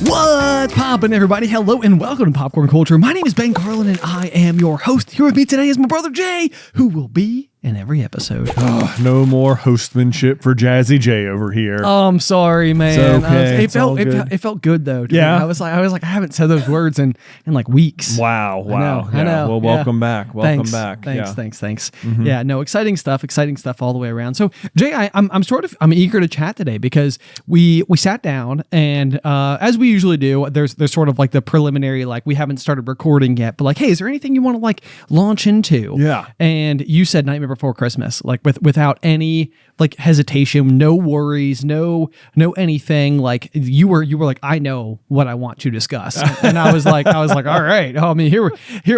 What's poppin', everybody? Hello and welcome to Popcorn Culture. My name is Ben Carlin and I am your host. Here with me today is my brother Jay, who will be in every episode. Oh, no more hostmanship for Jazzy J over here. Oh, I'm sorry, man. It's okay. It felt good though. Yeah. I was like, I haven't said those words in like weeks. Wow. I know. Well, welcome back. Welcome back. Thanks. Mm-hmm. Yeah, no, exciting stuff all the way around. So, Jay, I'm eager to chat today because we sat down and as we usually do, there's sort of like the preliminary, like we haven't started recording yet, but like, hey, is there anything you want to like launch into? Yeah. And you said Nightmare Before Christmas, like without any like hesitation, no worries, no anything. Like you were like, I know what I want to discuss, and I was like, all right. I mean, here,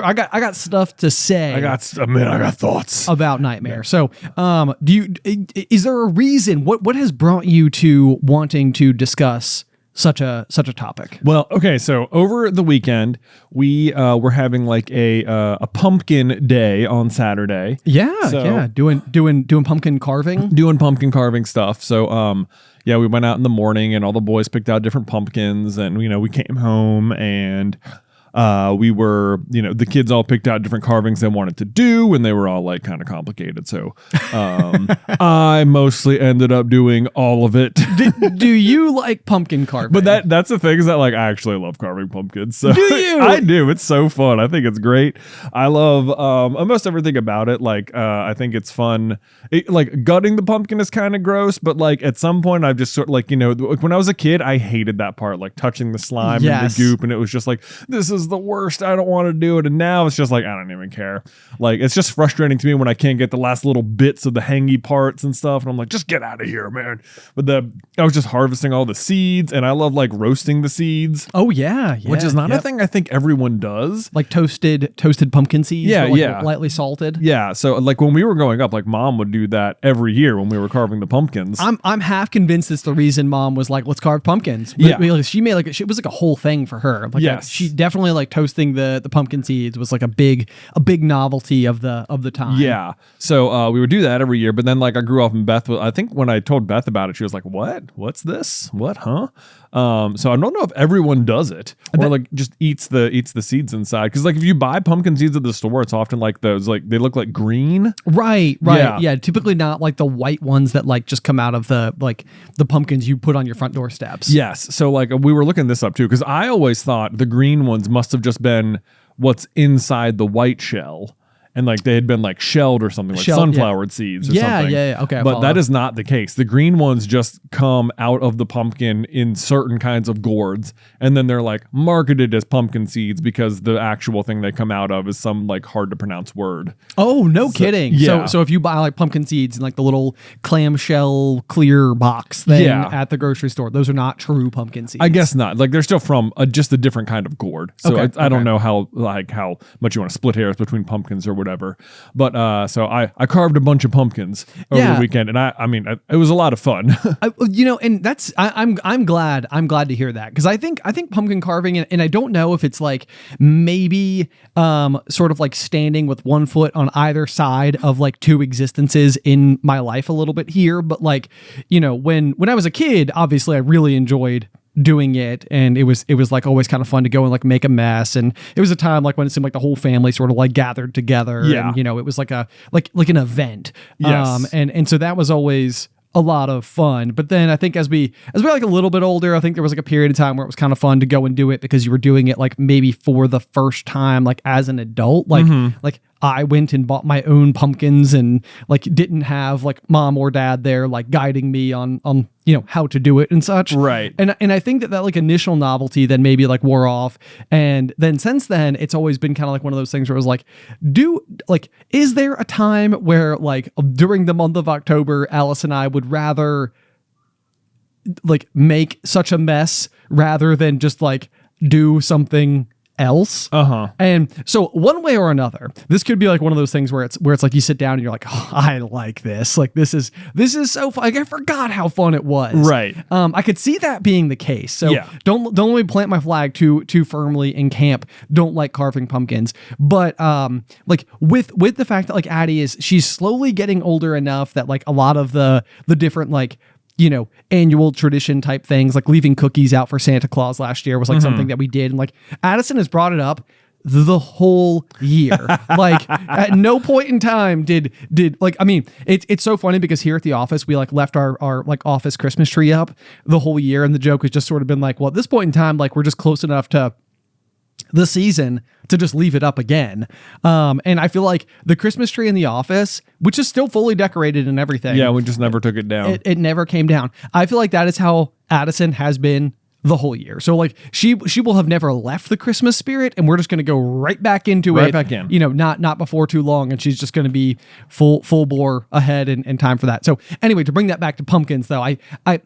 I got stuff to say. I got thoughts about Nightmare. So, is there a reason? What has brought you to wanting to discuss such a topic? Well, okay, so over the weekend we were having like a pumpkin day on Saturday. Yeah, doing pumpkin carving, doing pumpkin carving stuff. So yeah, we went out in the morning and all the boys picked out different pumpkins, and we came home and we were, the kids all picked out different carvings they wanted to do, and they were all like kind of complicated. So I mostly ended up doing all of it. Do you like pumpkin carving? But that's the thing, is that like I actually love carving pumpkins. So do you? I do. It's so fun. I think it's great. I love almost everything about it. Like I think it's fun. Like gutting the pumpkin is kind of gross, but like at some point I've just sort of like, when I was a kid, I hated that part, like touching the slime and the goop, and it was just like, this is the worst. I don't want to do it. And now it's just like, I don't even care. Like it's just frustrating to me when I can't get the last little bits of the hangy parts and stuff, and I'm like, just get out of here, man. But I was just harvesting all the seeds, and I love like roasting the seeds. Oh yeah, which is not a thing I think everyone does. Like toasted pumpkin seeds. Yeah, lightly salted. Yeah, so like when we were growing up, like mom would do that every year when we were carving the pumpkins. I'm half convinced it's the reason mom was like, let's carve pumpkins. Yeah, she made like it was like a whole thing for her. Like yes, she definitely like toasting the pumpkin seeds was like a big novelty of the time. Yeah, so we would do that every year. But then like I grew up, and Beth, I think when I told Beth about it, she was like, what's this? What, huh? So I don't know if everyone does it or like just eats the seeds inside. Cause like if you buy pumpkin seeds at the store, it's often like those, like they look like green. Right. Yeah. Typically not like the white ones that like just come out of the pumpkins you put on your front door steps. Yes. So like we were looking this up too, cause I always thought the green ones must have just been what's inside the white shell. And like they had been like shelled or something, like sunflower seeds or something. Yeah. Okay. But that is not the case. The green ones just come out of the pumpkin in certain kinds of gourds. And then they're like marketed as pumpkin seeds because the actual thing they come out of is some like hard to pronounce word. Oh, no kidding. Yeah. So if you buy like pumpkin seeds in like the little clamshell clear box thing at the grocery store, those are not true pumpkin seeds. I guess not. Like they're still from just a different kind of gourd. So I don't know how much you want to split hairs between pumpkins or whatever, but so I carved a bunch of pumpkins over the weekend, and I mean it was a lot of fun. And that's I'm glad to hear that, because I think pumpkin carving, and I don't know if it's like maybe sort of like standing with one foot on either side of like two existences in my life a little bit here, but like when I was a kid, obviously I really enjoyed doing it, and it was like always kind of fun to go and like make a mess, and it was a time like when it seemed like the whole family sort of like gathered together, and it was like an event. Yes. And so that was always a lot of fun. But then I think as we like a little bit older, I think there was like a period of time where it was kind of fun to go and do it because you were doing it like maybe for the first time, like as an adult, like like I went and bought my own pumpkins and like didn't have like mom or dad there like guiding me on how to do it and such. Right. And I think that like initial novelty then maybe like wore off. And then since then, it's always been kind of like one of those things where it was like, is there a time where like during the month of October, Alyce and I would rather like make such a mess rather than just like do something else? And so one way or another, this could be like one of those things where it's like you sit down and you're like, oh, I like this. Like this is so fun. Like, I forgot how fun it was. Right. I could see that being the case. So don't let me plant my flag too firmly in camp. Don't like carving pumpkins. But like with the fact that like Addie she's slowly getting older enough that like a lot of the different like annual tradition type things, like leaving cookies out for Santa Claus last year was like something that we did. And like Addison has brought it up the whole year. Like at no point in time did like, I mean, it's so funny because here at the office, we like left our like office Christmas tree up the whole year. And the joke has just sort of been like, well, at this point in time, like we're just close enough to the season to just leave it up again. And I feel like the Christmas tree in the office, which is still fully decorated and everything. Yeah, we just never took it down. It never came down. I feel like that is how Addison has been the whole year. So like she will have never left the Christmas spirit, and we're just going to go right back into it. Right back in. Not before too long, and she's just going to be full bore ahead and time for that. So anyway, to bring that back to pumpkins though, I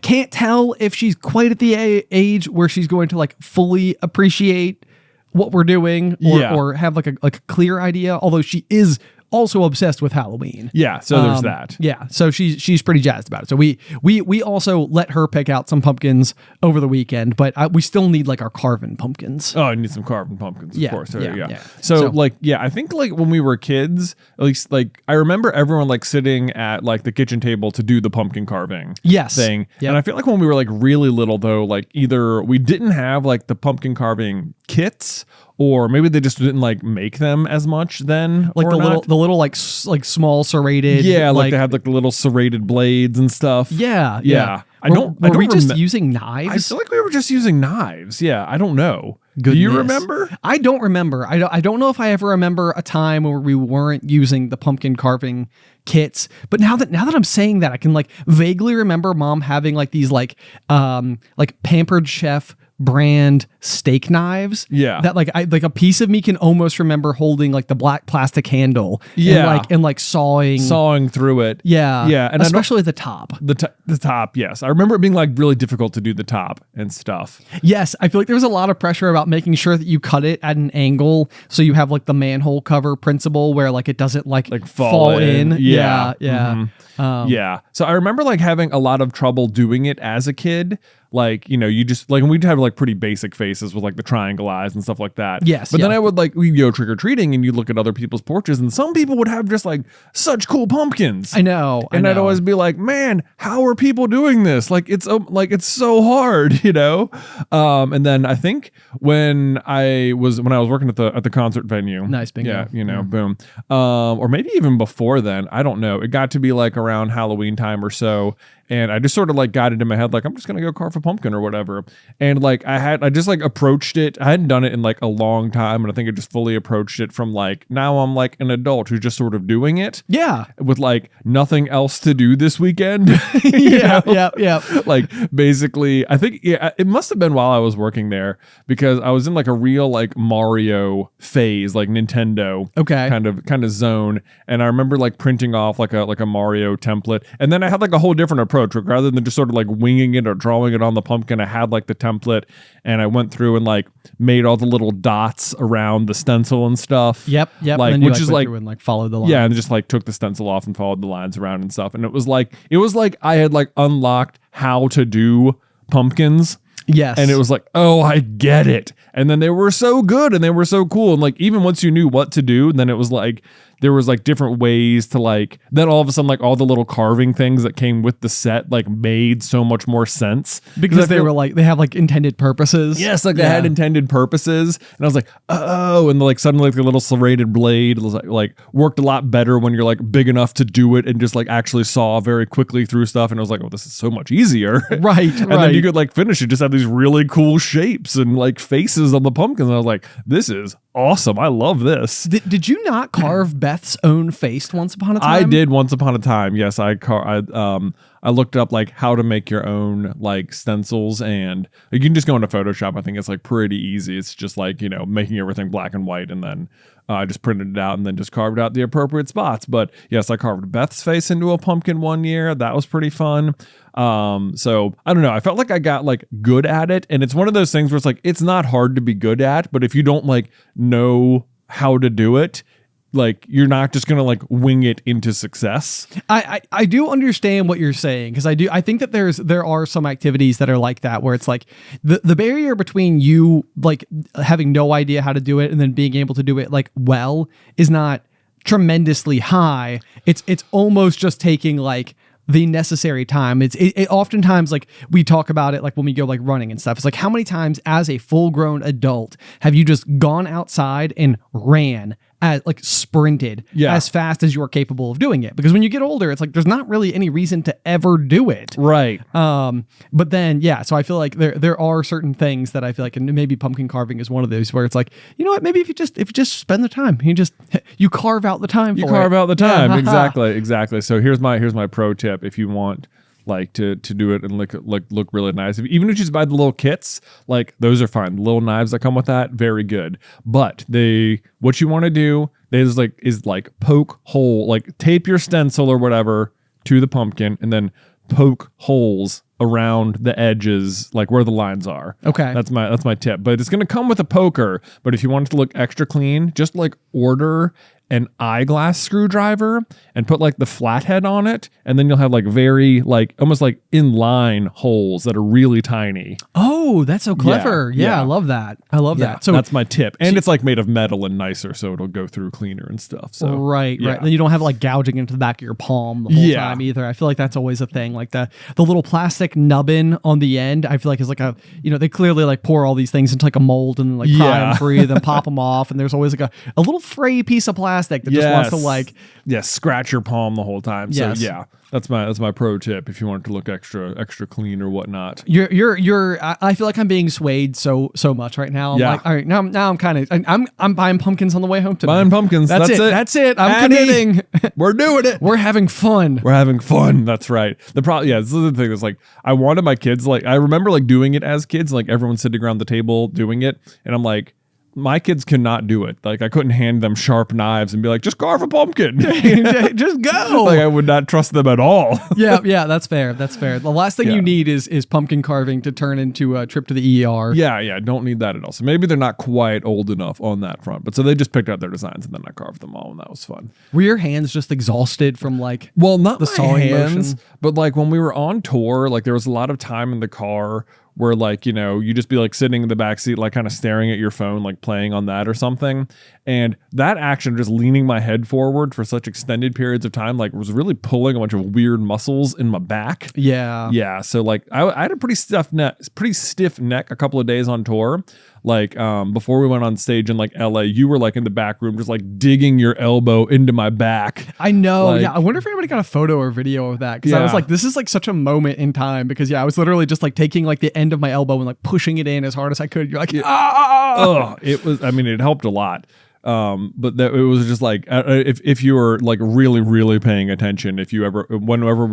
can't tell if she's quite at the age where she's going to like fully appreciate what we're doing or have like a clear idea, although she is also obsessed with Halloween. Yeah, so there's that. Yeah, so she's pretty jazzed about it. So we also let her pick out some pumpkins over the weekend, but we still need like our carven pumpkins. Oh, I need some carven pumpkins, of course. Yeah. So I think like when we were kids, at least like I remember everyone like sitting at like the kitchen table to do the pumpkin carving thing. Yep. And I feel like when we were like really little though, like either we didn't have like the pumpkin carving kits, or maybe they just didn't like make them as much then. Like the little like small serrated. Yeah, like they had like the little serrated blades and stuff. Yeah. Were we just using knives? I feel like we were just using knives. Yeah, I don't know. Goodness. Do you remember? I don't remember. I don't know if I ever remember a time where we weren't using the pumpkin carving kits. But now that I'm saying that, I can like vaguely remember Mom having like these like Pampered Chef brand steak knives. Yeah. That like a piece of me can almost remember holding like the black plastic handle. Yeah. And sawing through it. Yeah. Yeah. And especially the top. The top, yes. I remember it being like really difficult to do the top and stuff. Yes. I feel like there was a lot of pressure about making sure that you cut it at an angle so you have like the manhole cover principle where like it doesn't like fall in. Yeah. Mm-hmm. Yeah. So I remember like having a lot of trouble doing it as a kid. Like, you just like, we'd have like pretty basic faces with like the triangle eyes and stuff like that. Yes. But then I would like, we'd go trick or treating and you look at other people's porches and some people would have just like such cool pumpkins. I know. And I'd always be like, man, how are people doing this? Like, it's so hard, And then I think when I was working at the concert venue. Nice bingo. Yeah, boom. Or maybe even before then, I don't know. It got to be like around Halloween time or so. And I just sort of like got it in my head, like, I'm just going to go carve a pumpkin or whatever. And like, I just like approached it. I hadn't done it in like a long time. And I think I just fully approached it from like, now I'm like an adult who's just sort of doing it. Yeah. With like nothing else to do this weekend. Yeah. Like basically, I think it must have been while I was working there because I was in like a real like Mario phase, like Nintendo kind of zone. And I remember like printing off like a Mario template. And then I had like a whole different approach. Rather than just sort of like winging it or drawing it on the pumpkin, I had like the template and I went through and like made all the little dots around the stencil and stuff. Yep. Like, and then which is like, and like followed the line. Yeah, and just like took the stencil off and followed the lines around and stuff. And it was like I had like unlocked how to do pumpkins. Yes. And it was like, oh, I get it. And then they were so good and they were so cool. And like, even once you knew what to do, then it was like, there was like different ways to like, then all of a sudden, like all the little carving things that came with the set, like made so much more sense. Because they were like, they have like intended purposes. Yes. Like they had intended purposes. And I was like, oh, and like suddenly like the little serrated blade was like worked a lot better when you're like big enough to do it and just like actually saw very quickly through stuff. And I was like, oh, this is so much easier. Right. And then you could like finish it, just have these really cool shapes and like faces on the pumpkins. And I was like, this is awesome. I love this. Did you not carve Beth's own face once upon a time? I did once upon a time. Yes, I looked up like how to make your own like stencils, and you can just go into Photoshop. I think it's like pretty easy. It's just like, making everything black and white, and then I just printed it out and then just carved out the appropriate spots. But yes, I carved Beth's face into a pumpkin one year. That was pretty fun. So I don't know. I felt like I got like good at it, and it's one of those things where it's like, it's not hard to be good at, but if you don't like know how to do it, like you're not just gonna like wing it into success. I do understand what you're saying, because I think that there are some activities that are like that, where it's like the barrier between you like having no idea how to do it and then being able to do it like well is not tremendously high. It's almost just taking like the necessary time. It oftentimes, like, we talk about it like when we go like running and stuff. It's like, how many times as a full grown adult have you just gone outside and ran, like sprinted as fast as you're capable of doing it? Because when you get older, it's like there's not really any reason to ever do it. Right. But then, so I feel like there are certain things that I feel like, and maybe pumpkin carving is one of those where it's like, you know what, maybe if you just spend the time, you carve out the time for it. You carve out the time. Exactly. So here's my pro tip if you want like to do it and look really nice. Even if you just buy the little kits, like those are fine. The little knives that come with that, very good. But what you want to do is poke hole, like tape your stencil or whatever to the pumpkin and then poke holes around the edges, like where the lines are. Okay. That's my tip. But it's going to come with a poker. But if you want it to look extra clean, just like order an eyeglass screwdriver and put like the flathead on it, and then you'll have like very like almost like inline holes that are really tiny. Oh, that's so clever. Yeah. I love that. that. So that's my tip. And it's like made of metal and nicer, so it'll go through cleaner and stuff. So right. Then you don't have like gouging into the back of your palm the whole time either. I feel like that's always a thing. Like the little plastic nubbin on the end, I feel like is like a, they clearly like pour all these things into like a mold and like pry them free, then pop them off, and there's always like a little fray piece of plastic that just wants to like scratch your palm the whole time. So that's my pro tip if you want it to look extra clean or whatnot. I feel like I'm being swayed so much right now. I'm like, all right, now I'm kind of I'm buying pumpkins on the way home today. Buying pumpkins. That's it. I'm committing. We're doing it. We're having fun. That's right. The problem, this is the thing. Is like I wanted my kids, like I remember like doing it as kids, like everyone sitting around the table doing it, and I'm like, my kids cannot do it. Like I couldn't hand them sharp knives and be like, just carve a pumpkin. Just go. Like I would not trust them at all. Yeah, that's fair. The last thing you need is pumpkin carving to turn into a trip to the ER. Yeah, don't need that at all. So maybe they're not quite old enough on that front. But so they just picked out their designs and then I carved them all, and that was fun. Were your hands just exhausted from like not the sawing hands, motion? But like when we were on tour, like there was a lot of time in the car where like, you just be like sitting in the back seat, like kind of staring at your phone, like playing on that or something. And that action, just leaning my head forward for such extended periods of time, like was really pulling a bunch of weird muscles in my back. Yeah. So like I had a pretty stiff neck a couple of days on tour. Like before we went on stage in like LA, you were like in the back room just like digging your elbow into my back. I know. I wonder if anybody got a photo or video of that, because I was like, this is like such a moment in time, because I was literally just like taking like the end of my elbow and like pushing it in as hard as I could. You're like, it was, it helped a lot. But that it was just like if you were like really really paying attention, whenever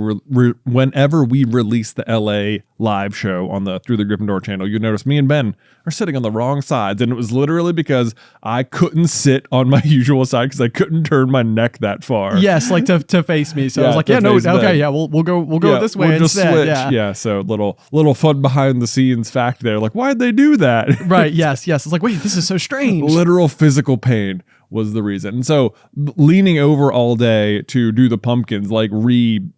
we release the LA live show on the Through the Gryffindor channel, you notice me and Ben are sitting on the wrong sides, and it was literally because I couldn't sit on my usual side because I couldn't turn my neck that far. Yes, like to face me. So I was like, we'll go this way instead. Switch. Yeah, so little fun behind the scenes fact there. Like, why'd they do that? Right. Yes. It's like, wait, this is so strange. Literal physical pain was the reason. And so leaning over all day to do the pumpkins aggravated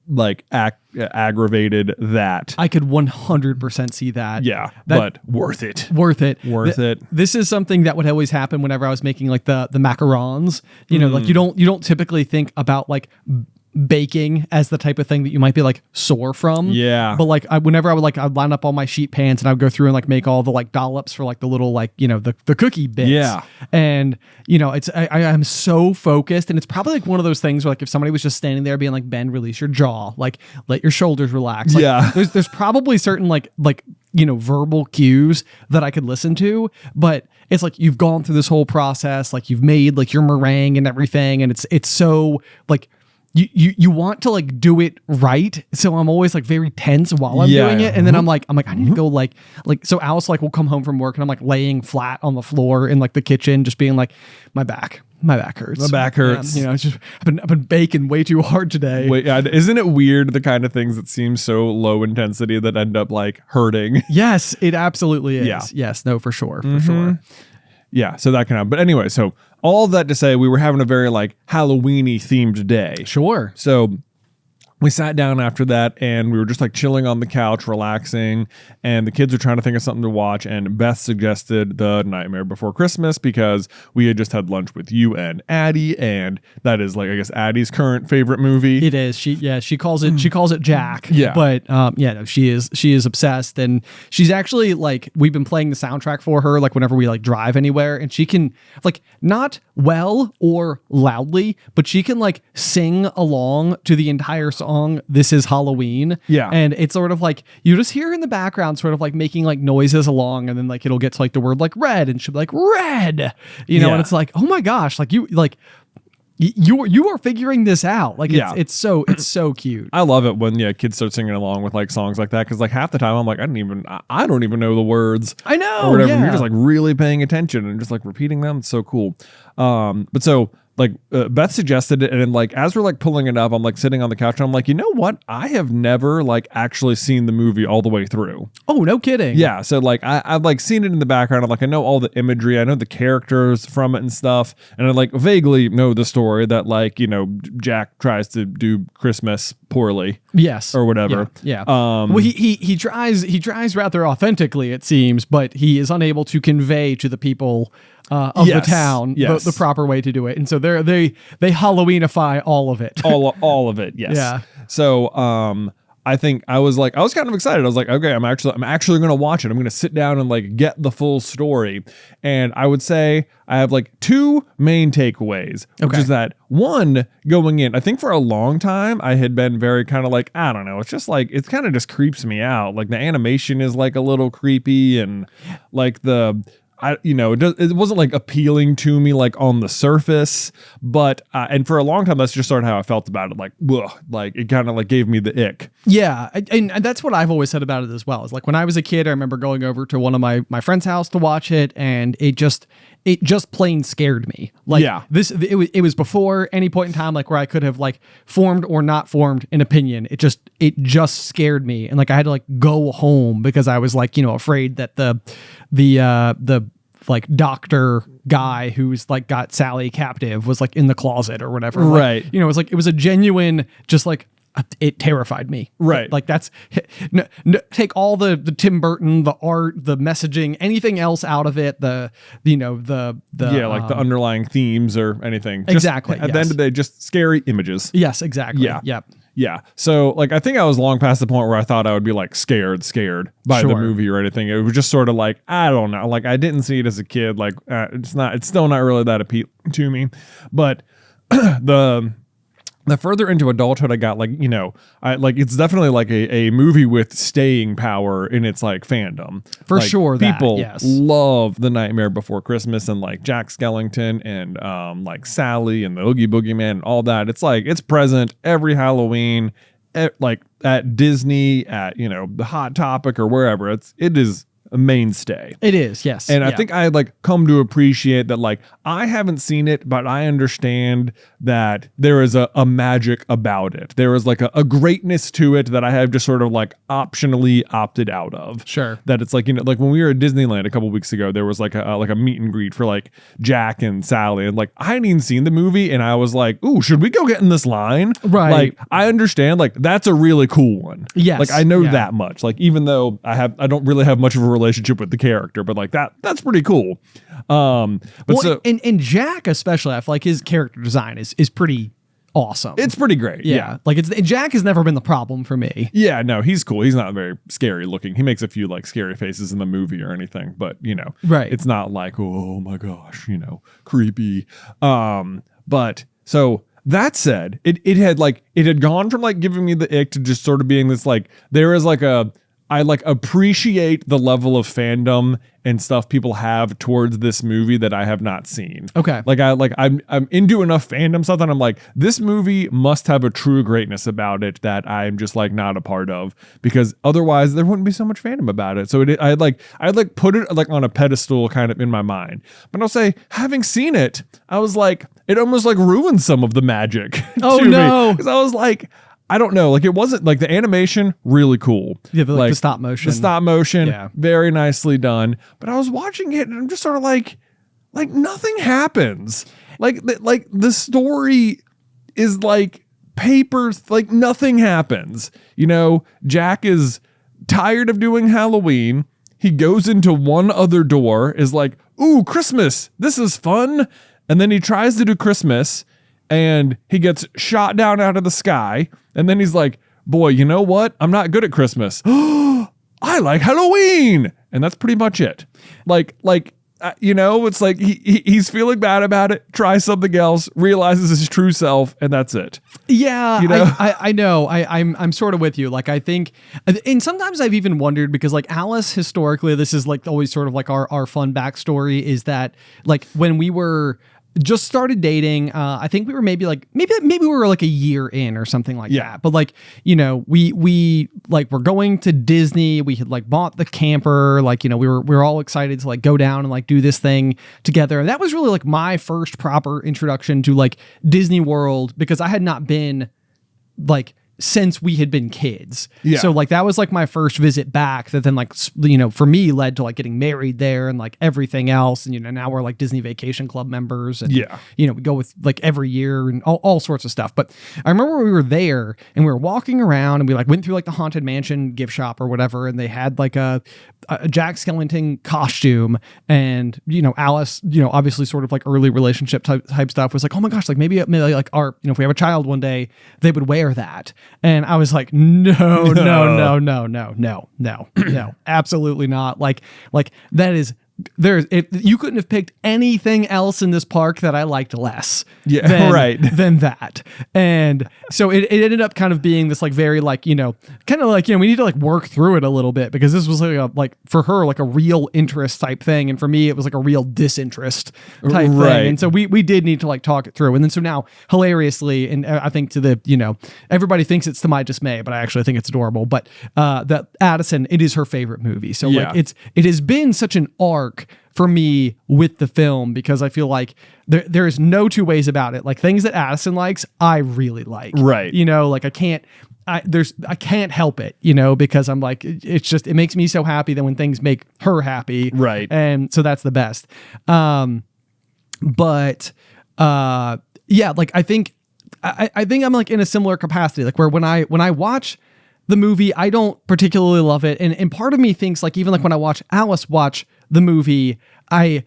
that. I could 100% see that. Yeah, but worth it. This is something that would always happen whenever I was making like the macarons. Like you don't typically think about like baking as the type of thing that you might be like sore from. Yeah. But like I'd line up all my sheet pans and I'd go through and like make all the like dollops for like the little like, the cookie bits. Yeah. And I'm so focused, and it's probably like one of those things where like if somebody was just standing there being like, Ben, release your jaw, like let your shoulders relax. Like, yeah. There's probably certain like verbal cues that I could listen to, but it's like you've gone through this whole process, like you've made like your meringue and everything, and it's so like you want to like do it right. So I'm always like very tense while I'm doing it. And then I'm like, I need to go like, so Alyce like will come home from work and I'm like laying flat on the floor in like the kitchen, just being like, my back hurts. My back hurts. It's just, I've been baking way too hard today. Wait, isn't it weird the kind of things that seem so low intensity that end up like hurting? Yes, it absolutely is. Yeah. Yes, no, for sure. For sure. Yeah, so that can happen. But anyway, so all that to say, we were having a very like Halloween-y themed day. Sure. So we sat down after that and we were just like chilling on the couch, relaxing, and the kids were trying to think of something to watch. And Beth suggested The Nightmare Before Christmas because we had just had lunch with you and Addie, and that is like, I guess, Addie's current favorite movie. It is. She calls it Jack. Yeah. But no, she is obsessed, and she's actually like, we've been playing the soundtrack for her like whenever we like drive anywhere, and she can like, not well or loudly, but she can like sing along to the entire song This Is Halloween. Yeah. And it's sort of like, you just hear in the background sort of like making like noises along, and then like it'll get to like the word like red, and she'll be like red, you know. Yeah. And it's like, oh my gosh, like you are figuring this out. Like it's so cute. I love it when kids start singing along with like songs like that, because like half the time I'm like, I don't even know the words. I know, or whatever. yeah. You're just like really paying attention and just like repeating them. It's so cool. But so like Beth suggested it, and then like as we're like pulling it up, I'm like sitting on the couch and I'm like, you know what? I have never like actually seen the movie all the way through. Oh, no kidding. Yeah. So like I've like seen it in the background. I'm like, I know all the imagery, I know the characters from it and stuff, and I like vaguely know the story that like, you know, Jack tries to do Christmas poorly. Yes. Or whatever. Yeah. Well, he tries rather authentically, it seems, but he is unable to convey to the people of the town the proper way to do it, and so they Halloweenify all of it. all of it. Yes. Yeah. So I think I was kind of excited. I was like, okay, I'm actually going to watch it. I'm going to sit down and like get the full story. And I would say I have like two main takeaways, which is that one, going in, I think for a long time I had been very kind of like, I don't know, it's just like, it kind of just creeps me out. Like the animation is like a little creepy, and like it wasn't like appealing to me like on the surface, but and for a long time that's just sort of how I felt about it. Like, ugh, like it kind of like gave me the ick. Yeah, and that's what I've always said about it as well. Is like when I was a kid, I remember going over to one of my friend's house to watch it, and it just plain scared me. Like it was before any point in time like where I could have like formed or not formed an opinion. It just scared me, and like I had to like go home because I was like, you know, afraid that the like doctor guy who's like got Sally captive was like in the closet or whatever. Like, right. You know, it was a genuine, just like, it terrified me. Right. Like that's take all the Tim Burton, the art, the messaging, anything else out of it. The like the underlying themes or anything. Just, exactly. At the end of the day, just scary images. Yes, exactly. Yeah. Yep. Yeah. So like, I think I was long past the point where I thought I would be like scared by the movie or anything. It was just sort of like, I don't know. Like I didn't see it as a kid. Like it's still not really that appealing to me, but the further into adulthood I got, like, you know, it's definitely like a movie with staying power in its like fandom. For like, sure. People love The Nightmare Before Christmas and like Jack Skellington and like Sally and the Oogie Boogie Man and all that. It's like, it's present every Halloween, like at Disney, at, you know, the Hot Topic or wherever. It is a mainstay. It is, yes. And I think I like come to appreciate that, like, I haven't seen it, but I understand that there is a magic about it. There is like a greatness to it that I have just sort of like optionally opted out of. Sure. That it's like, you know, like when we were at Disneyland a couple weeks ago, there was like a meet and greet for like Jack and Sally, and like I hadn't even seen the movie, and I was like, ooh, should we go get in this line? Right. Like I understand, like that's a really cool one. Yes. Like I know that much. Like even though I don't really have much of a relationship with the character, but like that's pretty cool. And Jack especially, I feel like his character design is pretty awesome. It's pretty great. Yeah. Like Jack has never been the problem for me. Yeah, no, he's cool. He's not very scary looking. He makes a few like scary faces in the movie or anything, but you know, right. It's not like, oh my gosh, you know, creepy. But so that said, it had gone from like giving me the ick to just sort of being this like, there is like I like appreciate the level of fandom and stuff people have towards this movie that I have not seen. Okay. I'm into enough fandom stuff that I'm like, this movie must have a true greatness about it that I'm just like not a part of, because otherwise there wouldn't be so much fandom about it. So I'd like put it like on a pedestal kind of in my mind. But I'll say, having seen it, I was like, it almost like ruined some of the magic. Oh no. Because I was like, I don't know, like it wasn't like the animation really cool. Yeah, like the stop motion. The stop motion, very nicely done. But I was watching it and I'm just sort of like nothing happens. Like the story is like paper, like nothing happens. You know, Jack is tired of doing Halloween. He goes into one other door, is like, ooh, Christmas, this is fun. And then he tries to do Christmas and he gets shot down out of the sky. And then he's like, boy, you know what? I'm not good at Christmas. I like Halloween. And that's pretty much it. You know, it's like he's feeling bad about it, tries something else, realizes his true self, and that's it. Yeah, you know? I know. I'm sort of with you. Like, I think, and sometimes I've even wondered, because like Alyce, historically, this is like always sort of like our fun backstory, is that like when we were just started dating, I think we were maybe we were like a year in or something like that. But like, you know, we like were going to Disney. We had like bought the camper. Like, you know, we were all excited to like go down and like do this thing together. And that was really like my first proper introduction to like Disney World, because I had not been like since we had been kids. Yeah. So like that was like my first visit back, that then like, you know, for me led to like getting married there and like everything else. And, you know, now we're like Disney Vacation Club members, and, you know, we go with like every year and all sorts of stuff. But I remember we were there and we were walking around and we like went through like the Haunted Mansion gift shop or whatever. And they had like a Jack Skellington costume, and, you know, Alyce, you know, obviously sort of like early relationship type stuff, was like, oh my gosh, like maybe like our, you know, if we have a child one day, they would wear that. And I was like, no, absolutely not. Like that is, you couldn't have picked anything else in this park that I liked less than that. And so it ended up kind of being this like very like, you know, kind of like, you know, we need to like work through it a little bit, because this was like for her, like a real interest type thing. And for me, it was like a real disinterest type thing. And so we did need to like talk it through. And then so now, hilariously, and I think to the, you know, everybody thinks it's to my dismay, but I actually think it's adorable. But that Addison, it is her favorite movie. So like it has been such an arc for me with the film, because I feel like there is no two ways about it. Like things that Addison likes, I really like. Right. You know, like I can't help it, you know, because I'm like, it makes me so happy that when things make her happy. Right. And so that's the best. But like I think I'm like in a similar capacity, like where when I watch the movie, I don't particularly love it. And part of me thinks like, even like when I watch Alyce watch the movie, I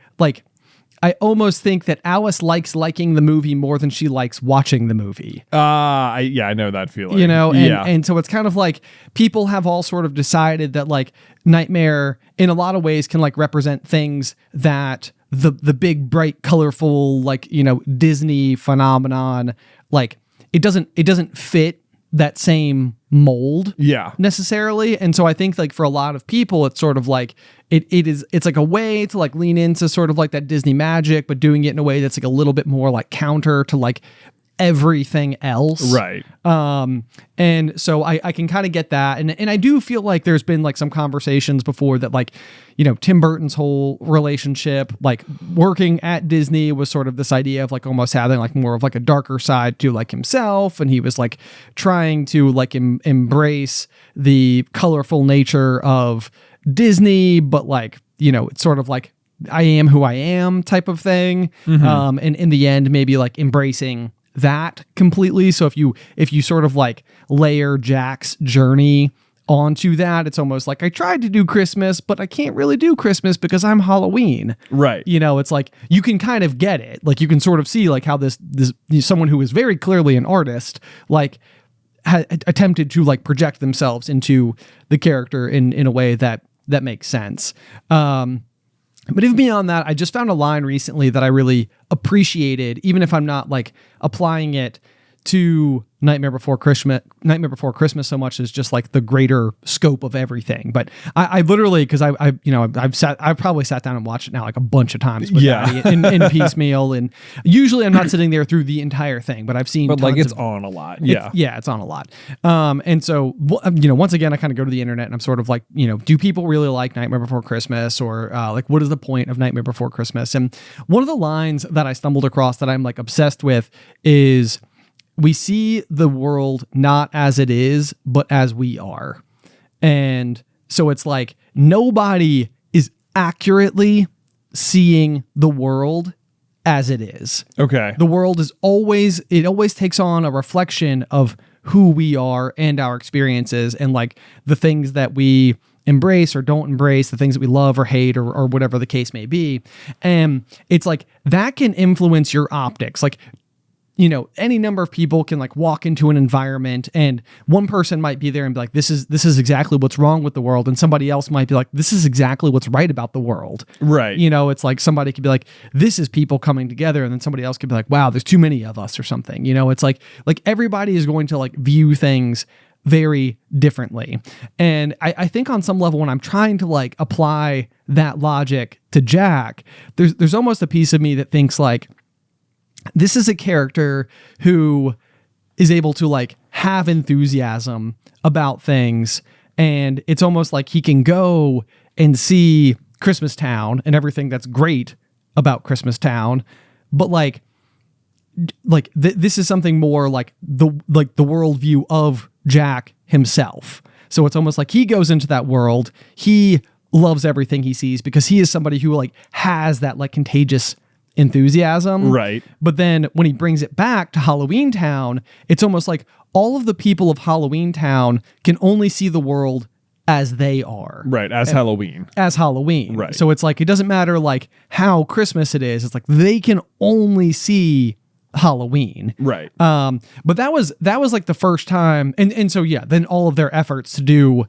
almost think that Alyce likes liking the movie more than she likes watching the movie. I know that feeling. You know, and so it's kind of like people have all sort of decided that like Nightmare in a lot of ways can like represent things that the big, bright, colorful, like, you know, Disney phenomenon, like it doesn't fit that same mold necessarily. And so I think like for a lot of people, it's sort of like it's like a way to like lean into sort of like that Disney magic, but doing it in a way that's like a little bit more like counter to like everything else. Right. And so I can kind of get that. And I do feel like there's been like some conversations before that like, you know, Tim Burton's whole relationship, like working at Disney, was sort of this idea of like almost having like more of like a darker side to like himself. And he was like trying to like embrace the colorful nature of Disney, but like, you know, it's sort of like I am who I am type of thing. And in the end, maybe like embracing that completely. So if you sort of like layer Jack's journey onto that, it's almost like I tried to do Christmas, but I can't really do Christmas because I'm Halloween. Right. You know, it's like you can kind of get it. Like you can sort of see like how this someone who is very clearly an artist, like attempted to like project themselves into the character in a way that makes sense. But even beyond that, I just found a line recently that I really appreciated, even if I'm not like applying it to Nightmare Before Christmas so much as just like the greater scope of everything. But I literally, because I've probably sat down and watched it now like a bunch of times with Maddie in piecemeal, and usually I'm not sitting there through the entire thing, but I've seen, but like it's on a lot. It's on a lot. And so, you know, once again, I kind of go to the internet and I'm sort of like, you know, do people really like Nightmare Before Christmas, or like what is the point of Nightmare Before Christmas? And one of the lines that I stumbled across that I'm like obsessed with is, we see the world not as it is, but as we are. And so it's like nobody is accurately seeing the world as it is. Okay. The world is always takes on a reflection of who we are and our experiences and like the things that we embrace or don't embrace, the things that we love or hate or whatever the case may be. And it's like that can influence your optics. Like, you know, any number of people can like walk into an environment and one person might be there and be like, this is exactly what's wrong with the world. And somebody else might be like, this is exactly what's right about the world. Right. You know, it's like somebody could be like, this is people coming together. And then somebody else could be like, wow, there's too many of us or something. You know, it's like everybody is going to like view things very differently. And I think on some level, when I'm trying to like apply that logic to Jack, there's almost a piece of me that thinks like, this is a character who is able to like have enthusiasm about things. And it's almost like he can go and see Christmas Town and everything that's great about Christmas Town. But this is something more like the worldview of Jack himself. So it's almost like he goes into that world. He loves everything he sees because he is somebody who like has that like contagious enthusiasm. Right. But then when he brings it back to Halloween Town, it's almost like all of the people of Halloween Town can only see the world as they are. Right. As Halloween. As Halloween. Right. So it's like, it doesn't matter like how Christmas it is. It's like they can only see Halloween. Right. But that was like the first time. And so, yeah, then all of their efforts to do,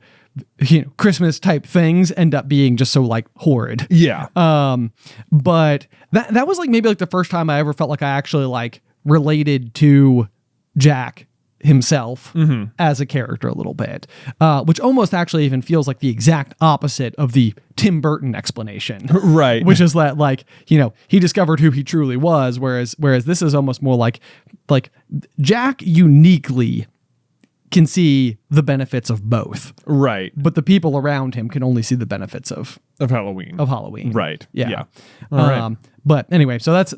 you know, Christmas type things end up being just so like horrid. Yeah. But that was like maybe like the first time I ever felt like I actually like related to Jack himself as a character a little bit, which almost actually even feels like the exact opposite of the Tim Burton explanation. Right. Which is that like, you know, he discovered who he truly was, whereas this is almost more like Jack uniquely can see the benefits of both. Right. But the people around him can only see the benefits of Halloween. Right. Yeah. All right. But anyway, so it's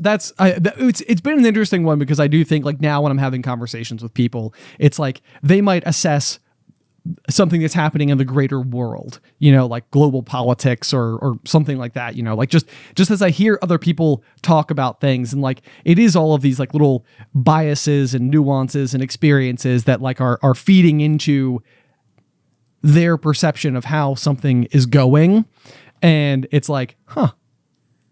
been an interesting one because I do think like now when I'm having conversations with people, it's like they might assess something that's happening in the greater world, you know, like global politics or something like that, you know, like just as I hear other people talk about things and like it is all of these like little biases and nuances and experiences that like are feeding into their perception of how something is going. And it's like,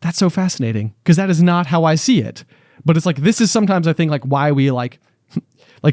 that's so fascinating because that is not how I see it. But it's like, this is sometimes I think like why we like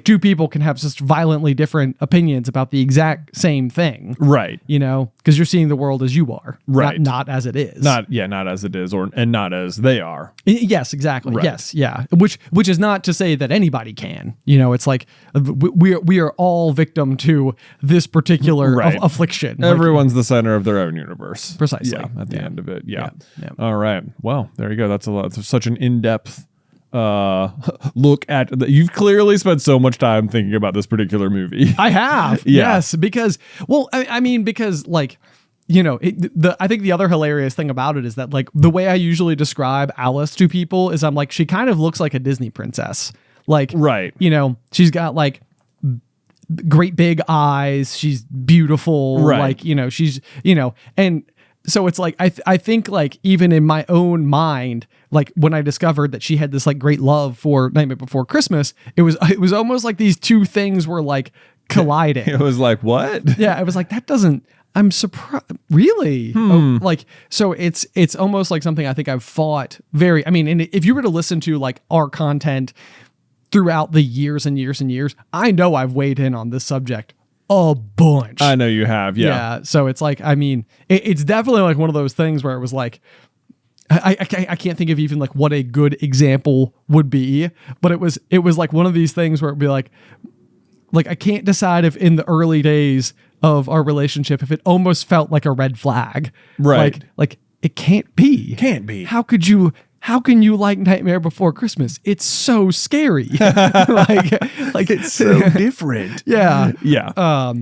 two people can have just violently different opinions about the exact same thing. Right. You know, because you're seeing the world as you are. Right. Not as it is. Not as it is and not as they are. Yes, exactly. Right. Yes. Yeah. Which is not to say that anybody can, you know, it's like we are all victim to this particular affliction. Everyone's the center of their own universe. Precisely. Yeah. At the end of it. Yeah. All right. Well, there you go. That's a lot. It's such an in-depth look at you've clearly spent so much time thinking about this particular movie. I have. Yes, because because like, you know, I think the other hilarious thing about it is that like the way I usually describe Alyce to people is I'm like, she kind of looks like a Disney princess. Like, right. You know, she's got like great big eyes. She's beautiful. Right. Like, you know, she's, you know, and so it's like, I think like even in my own mind, like when I discovered that she had this like great love for Nightmare Before Christmas, it was almost like these two things were like colliding. It was like, what? Yeah. I was like, that doesn't, I'm surprised. Really? Oh, like, so it's almost like something I think I've fought very, I mean, and if you were to listen to like our content throughout the years and years and years, I know I've weighed in on this subject a bunch. I know you have. Yeah. So it's like, I mean, it's definitely like one of those things where it was like, I can't think of even like what a good example would be, but it was like one of these things where it'd be like I can't decide if in the early days of our relationship, if it almost felt like a red flag. Right. Like it can't be. Can't be. How can you like Nightmare Before Christmas? It's so scary. like it's so different. Yeah. Yeah.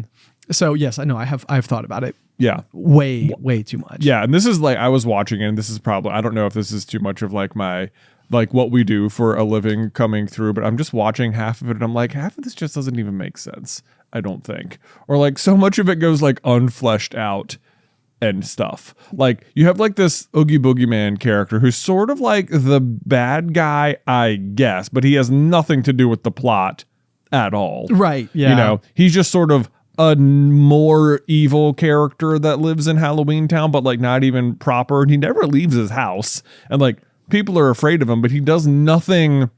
So yes, I know I've thought about it. Yeah. Way too much. Yeah. And this is like, I was watching it and this is probably, I don't know if this is too much of like my, like what we do for a living coming through, but I'm just watching half of it and I'm like, half of this just doesn't even make sense. I don't think. Or like so much of it goes like unfleshed out and stuff. Like you have like this Oogie Boogie Man character who's sort of like the bad guy, I guess, but he has nothing to do with the plot at all. Right. Yeah. You know, he's just sort of a more evil character that lives in Halloween Town, but like not even proper. And he never leaves his house. And like people are afraid of him, but he does nothing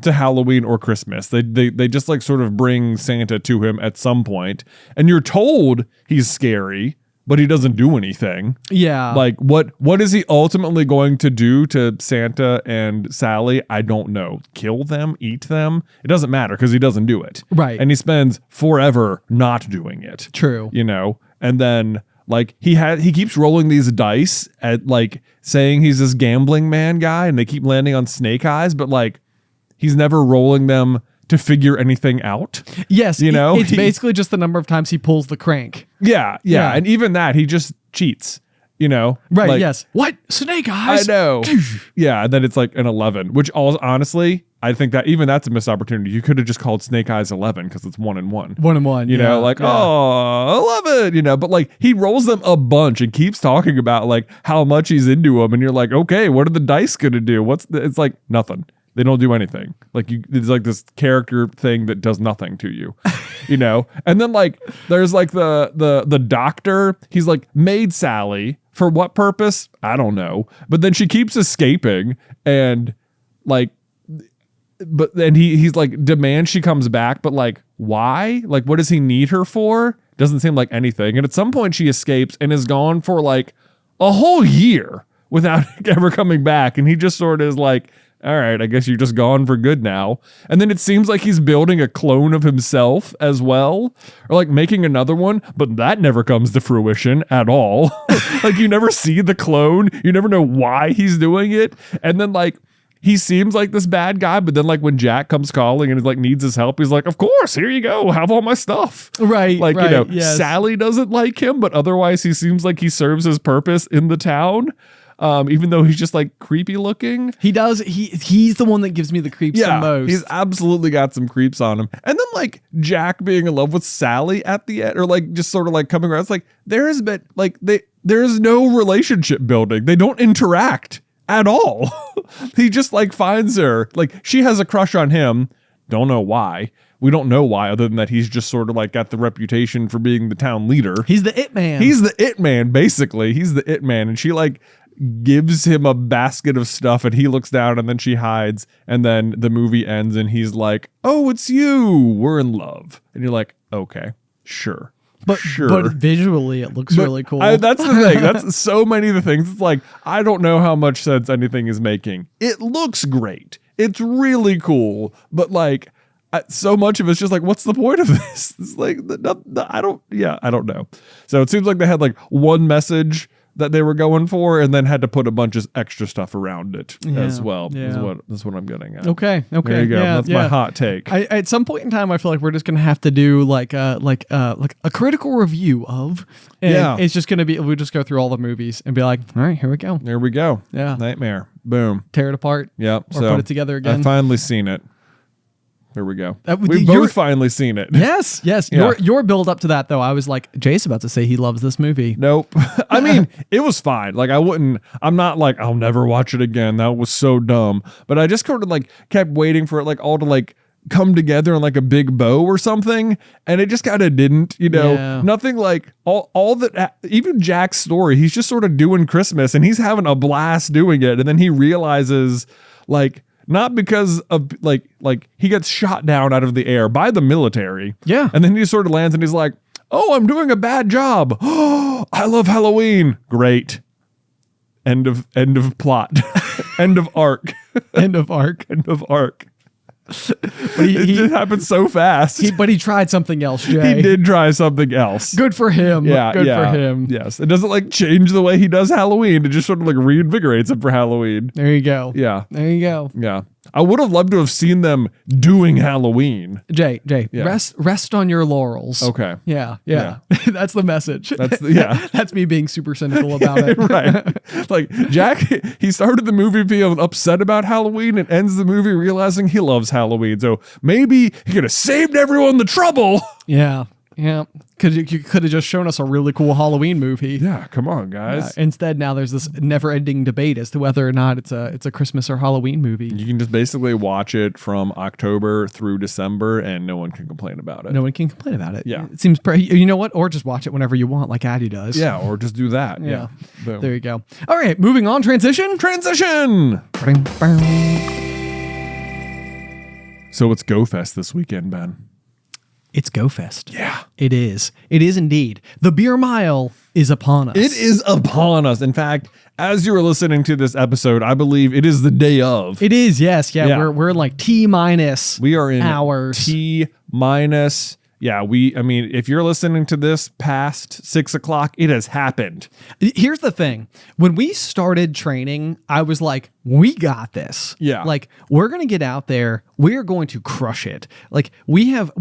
to Halloween or Christmas. They just like sort of bring Santa to him at some point, and you're told he's scary, but he doesn't do anything. Yeah. Like what is he ultimately going to do to Santa and Sally? I don't know. Kill them, eat them? It doesn't matter because he doesn't do it. Right. And he spends forever not doing it. True. You know? And then like he keeps rolling these dice at like saying he's this gambling man guy, and they keep landing on snake eyes, but like he's never rolling them to figure anything out. Yes. You know, it's basically just the number of times he pulls the crank. Yeah. And even that, he just cheats, you know? Right. Like, yes. What? Snake eyes? I know. Yeah. And then it's like an 11, which honestly, I think that even that's a missed opportunity. You could have just called Snake Eyes 11 because it's 1 and 1. 1 and 1. You know, like, oh, 11, you know, but like he rolls them a bunch and keeps talking about like how much he's into them. And you're like, okay, what are the dice going to do? It's like nothing. They don't do anything. Like it's like this character thing that does nothing to you, you know? And then like, there's like the doctor, he's like made Sally for what purpose? I don't know. But then she keeps escaping and like, but then he's like demands she comes back, but like, why? Like, what does he need her for? Doesn't seem like anything. And at some point she escapes and is gone for like a whole year without ever coming back. And he just sort of is like, all right, I guess you're just gone for good now. And then it seems like he's building a clone of himself as well, or like making another one, but that never comes to fruition at all. Like you never see the clone. You never know why he's doing it. And then like, he seems like this bad guy, but then like when Jack comes calling and like needs his help, he's like, of course, here you go. Have all my stuff. Right. Like, right, you know, yes. Sally doesn't like him, but otherwise he seems like he serves his purpose in the town. Even though he's just like creepy looking. He does. He's the one that gives me the creeps the most. He's absolutely got some creeps on him. And then like Jack being in love with Sally at the end, or like just sort of like coming around. It's like there has been like there's no relationship building. They don't interact at all. He just like finds her. Like she has a crush on him. Don't know why. We don't know why, other than that he's just sort of like got the reputation for being the town leader. He's the it man. He's the it man, basically. He's the it man. And she like gives him a basket of stuff and he looks down and then she hides. And then the movie ends and he's like, oh, it's you. We're in love. And you're like, okay, sure. But visually it looks really cool. That's the thing. That's so many of the things. It's like, I don't know how much sense anything is making. It looks great. It's really cool. But like, so much of it's just like, what's the point of this? It's like, I don't know. So it seems like they had like one message that they were going for and then had to put a bunch of extra stuff around it as well. Yeah. That's what I'm getting at. Okay. There you go. Yeah, that's my hot take. At some point in time, I feel like we're just gonna have to do like a critical review of. And it's just gonna be, we just go through all the movies and be like, all right, here we go. There we go. Yeah. Nightmare. Boom. Tear it apart. Yep. Or put it together again. I've finally seen it. There we go. We've you're- both finally seen it. Yes. Yeah. Your build up to that though, I was like, Jay's about to say he loves this movie. Nope. I mean, it was fine. Like I'm not like, I'll never watch it again. That was so dumb. But I just kind of like kept waiting for it like all to like come together in like a big bow or something. And it just kind of didn't, you know, nothing like all that, even Jack's story, he's just sort of doing Christmas and he's having a blast doing it. And then he realizes like, not because of like he gets shot down out of the air by the military. Yeah. And then he sort of lands and he's like, oh, I'm doing a bad job. Oh, I love Halloween. Great. End of plot. End of arc. End of arc. End of arc. But it just happened so fast. But he tried something else, Jay. He did try something else. Good for him. Yeah, Good for him. Yes. It doesn't like change the way he does Halloween. It just sort of like reinvigorates him for Halloween. There you go. Yeah. There you go. Yeah. I would have loved to have seen them doing Halloween. Jay, rest on your laurels. Okay. Yeah. That's the message. That's me being super cynical about it. Right. Like Jack, he started the movie feeling upset about Halloween and ends the movie realizing he loves Halloween. So maybe he could have saved everyone the trouble. Yeah. Yeah. You could have just shown us a really cool Halloween movie. Yeah, come on, guys. Instead, now there's this never-ending debate as to whether or not it's a Christmas or Halloween movie. You can just basically watch it from October through December, and no one can complain about it. No one can complain about it. Yeah. It seems pretty. You know what? Or just watch it whenever you want, like Addie does. Yeah, or just do that. Yeah. Boom. There you go. All right, moving on. Transition. So it's GoFest this weekend, Ben. It's GoFest. Yeah. It is. It is indeed. The beer mile is upon us. It is upon us. In fact, as you are listening to this episode, I believe it is the day of. It is, yes. Yeah, Yeah. We're like T minus. We are in hours. T minus. Yeah, I mean, if you're listening to this past 6 o'clock, it has happened. Here's the thing. When we started training, I was like, we got this. Yeah. Like, we're going to get out there. We're going to crush it. Like, we have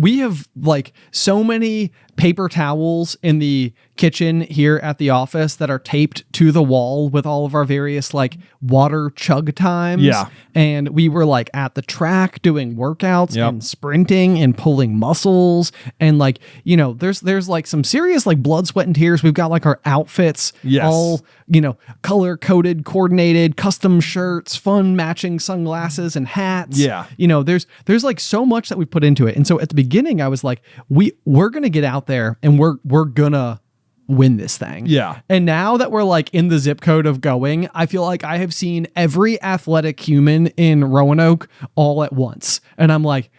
like so many paper towels in the kitchen here at the office that are taped to the wall with all of our various like water chug times. Yeah. And we were like at the track doing workouts Yep. and sprinting and pulling muscles. And like, you know, there's like some serious like blood, sweat, and tears. We've got like our outfits Yes. all, you know, color coded, coordinated, custom shirts, fun matching sunglasses and hats. Yeah. You know, there's like so much that we put into it. And so at the beginning I was like, we're going to get out there and we're gonna win this thing. Yeah. And now that we're like in the zip code of going, I feel like I have seen every athletic human in Roanoke all at once. And I'm like,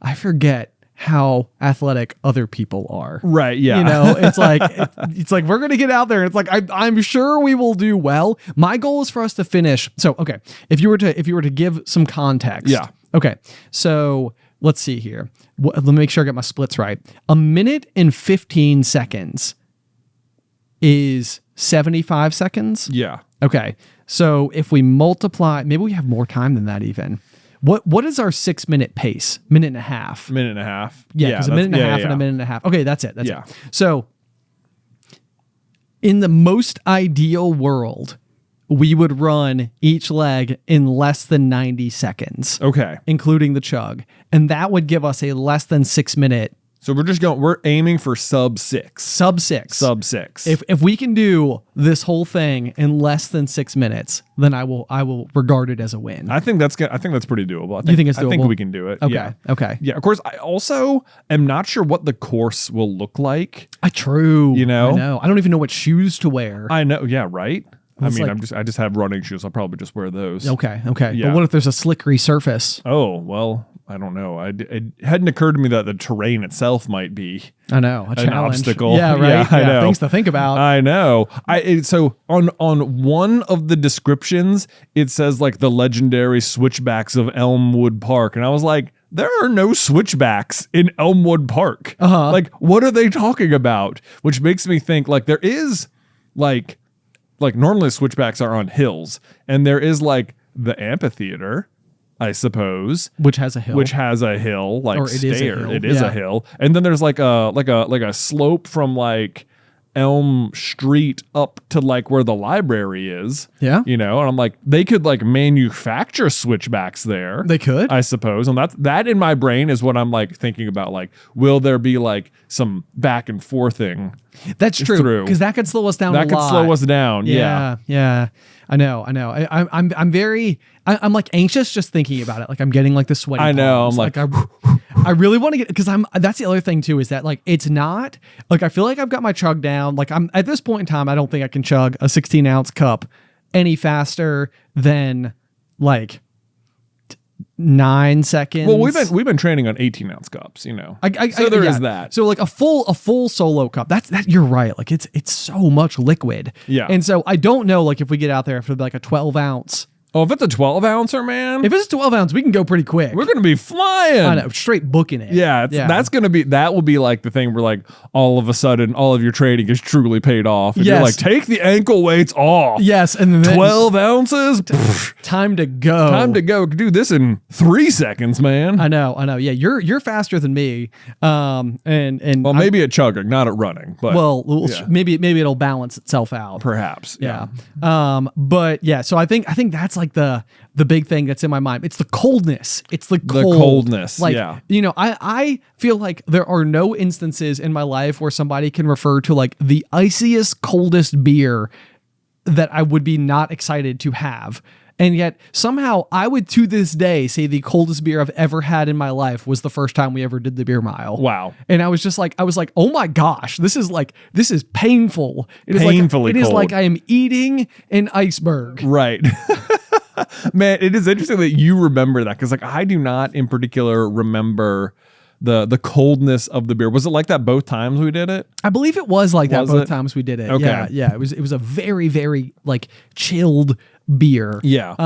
I forget how athletic other people are. Right. Yeah. You know, it's like it's like we're gonna get out there. And it's like I'm sure we will do well. My goal is for us to finish. So okay, if you were to give some context. Yeah. Okay. So let's see here. Let me make sure I get my splits right. 1 minute and 15 seconds is 75 seconds. Yeah. Okay. So if we multiply, maybe we have more time than that even. What is our 6 minute pace? Minute and a half. Minute and a half. Yeah, because a minute and a half and a minute and a half. Okay, that's it. That's Yeah. it. So in the most ideal world, we would run each leg in less than 90 seconds, Okay. including the chug. And that would give us a less than 6 minute So we're aiming for sub 6. sub 6. Sub 6. If we can do this whole thing in less than 6 minutes, then I will regard it as a win. I think that's good. I think that's pretty doable. You think it's I think doable? we can do it. Okay. Yeah. Okay. Yeah. Of course, I also am not sure what the course will look like. True. You know? I know. I don't even know what shoes to wear. I know. Yeah. Right. It's I mean, like- I just have running shoes. I'll probably just wear those. Okay. Yeah. But what if there's a slickery surface? Oh, well, I don't know. It hadn't occurred to me that the terrain itself might be I know. A an challenge. obstacle. Yeah, right. Yeah, I know. Things to think about. I know. So on one of the descriptions, it says like the legendary switchbacks of Elmwood Park, and I was like, there are no switchbacks in Elmwood Park. Uh-huh. Like, what are they talking about? Which makes me think like there is like normally switchbacks are on hills, and there is like the amphitheater, I suppose, which has a hill. like Or it is a stair. hill, It is yeah. a hill, and then there's like a slope from like Elm Street up to like where the library is. Yeah. You know, and I'm like, they could like manufacture switchbacks there. They could. I suppose. And that in my brain is what I'm like thinking about. Like, will there be like some back and forthing? That's true. through. Because that could slow us down a That could lot. slow us down. Yeah. I know. I'm very. I'm like anxious just thinking about it. Like I'm getting like the sweaty. I know. palms. I'm like I really want to get, because that's the other thing too, is that like it's not like I feel like I've got my chug down. Like I'm at this point in time, I don't think I can chug a 16-ounce cup any faster than like 9 seconds. Well, we've been training on 18-ounce cups, you know. So there is that. So like a full solo cup. That you're right. Like it's so much liquid. Yeah. And so I don't know like if we get out there if it'll be like a 12-ounce. Oh, if it's a 12-ouncer, man, If it's 12 ounce, we can go pretty quick. we're gonna be flying. I know, straight booking it. Yeah, that will be like the thing where like all of a sudden all of your training is truly paid off. And you're Yes. like, take the ankle weights off. Yes, and then 12 ounces. Pfft, time to go. time to go. Do this in 3 seconds, man. I know. Yeah, you're faster than me. And Well, maybe at chugging, not at running, but yeah. maybe it'll balance itself out. perhaps. Yeah. But yeah, so I think that's like the big thing that's in my mind. It's the coldness. It's the coldness. Like, yeah. I feel like there are no instances in my life where somebody can refer to like the iciest, coldest beer that I would be not excited to have. And yet somehow I would to this day say the coldest beer I've ever had in my life was the first time we ever did the beer mile. Wow. And I was like, oh my gosh, this is painful. It is Painfully like, it is cold. like I am eating an iceberg. Right. Man, it is interesting that you remember that, because like I do not in particular remember the coldness of the beer. Was it like that both times we did it? I believe it was like that Was both it? times we did it. Okay. Yeah. It was a very, very like chilled beer. Yeah.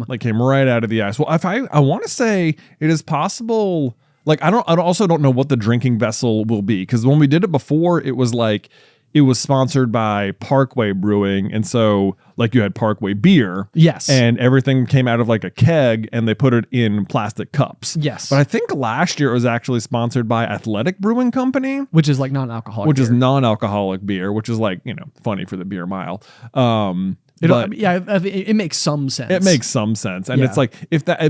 Like came right out of the ice. Well, if I want to say it is possible, like I also don't know what the drinking vessel will be, because when we did it before, it was like it was sponsored by Parkway Brewing, and so like you had Parkway beer. Yes. And everything came out of like a keg and they put it in plastic cups. Yes. But I think last year it was actually sponsored by Athletic Brewing Company, Which is like non-alcoholic. which is beer. non-alcoholic beer, which is like, funny for the beer mile. But It makes some sense. it makes some sense, and Yeah. it's like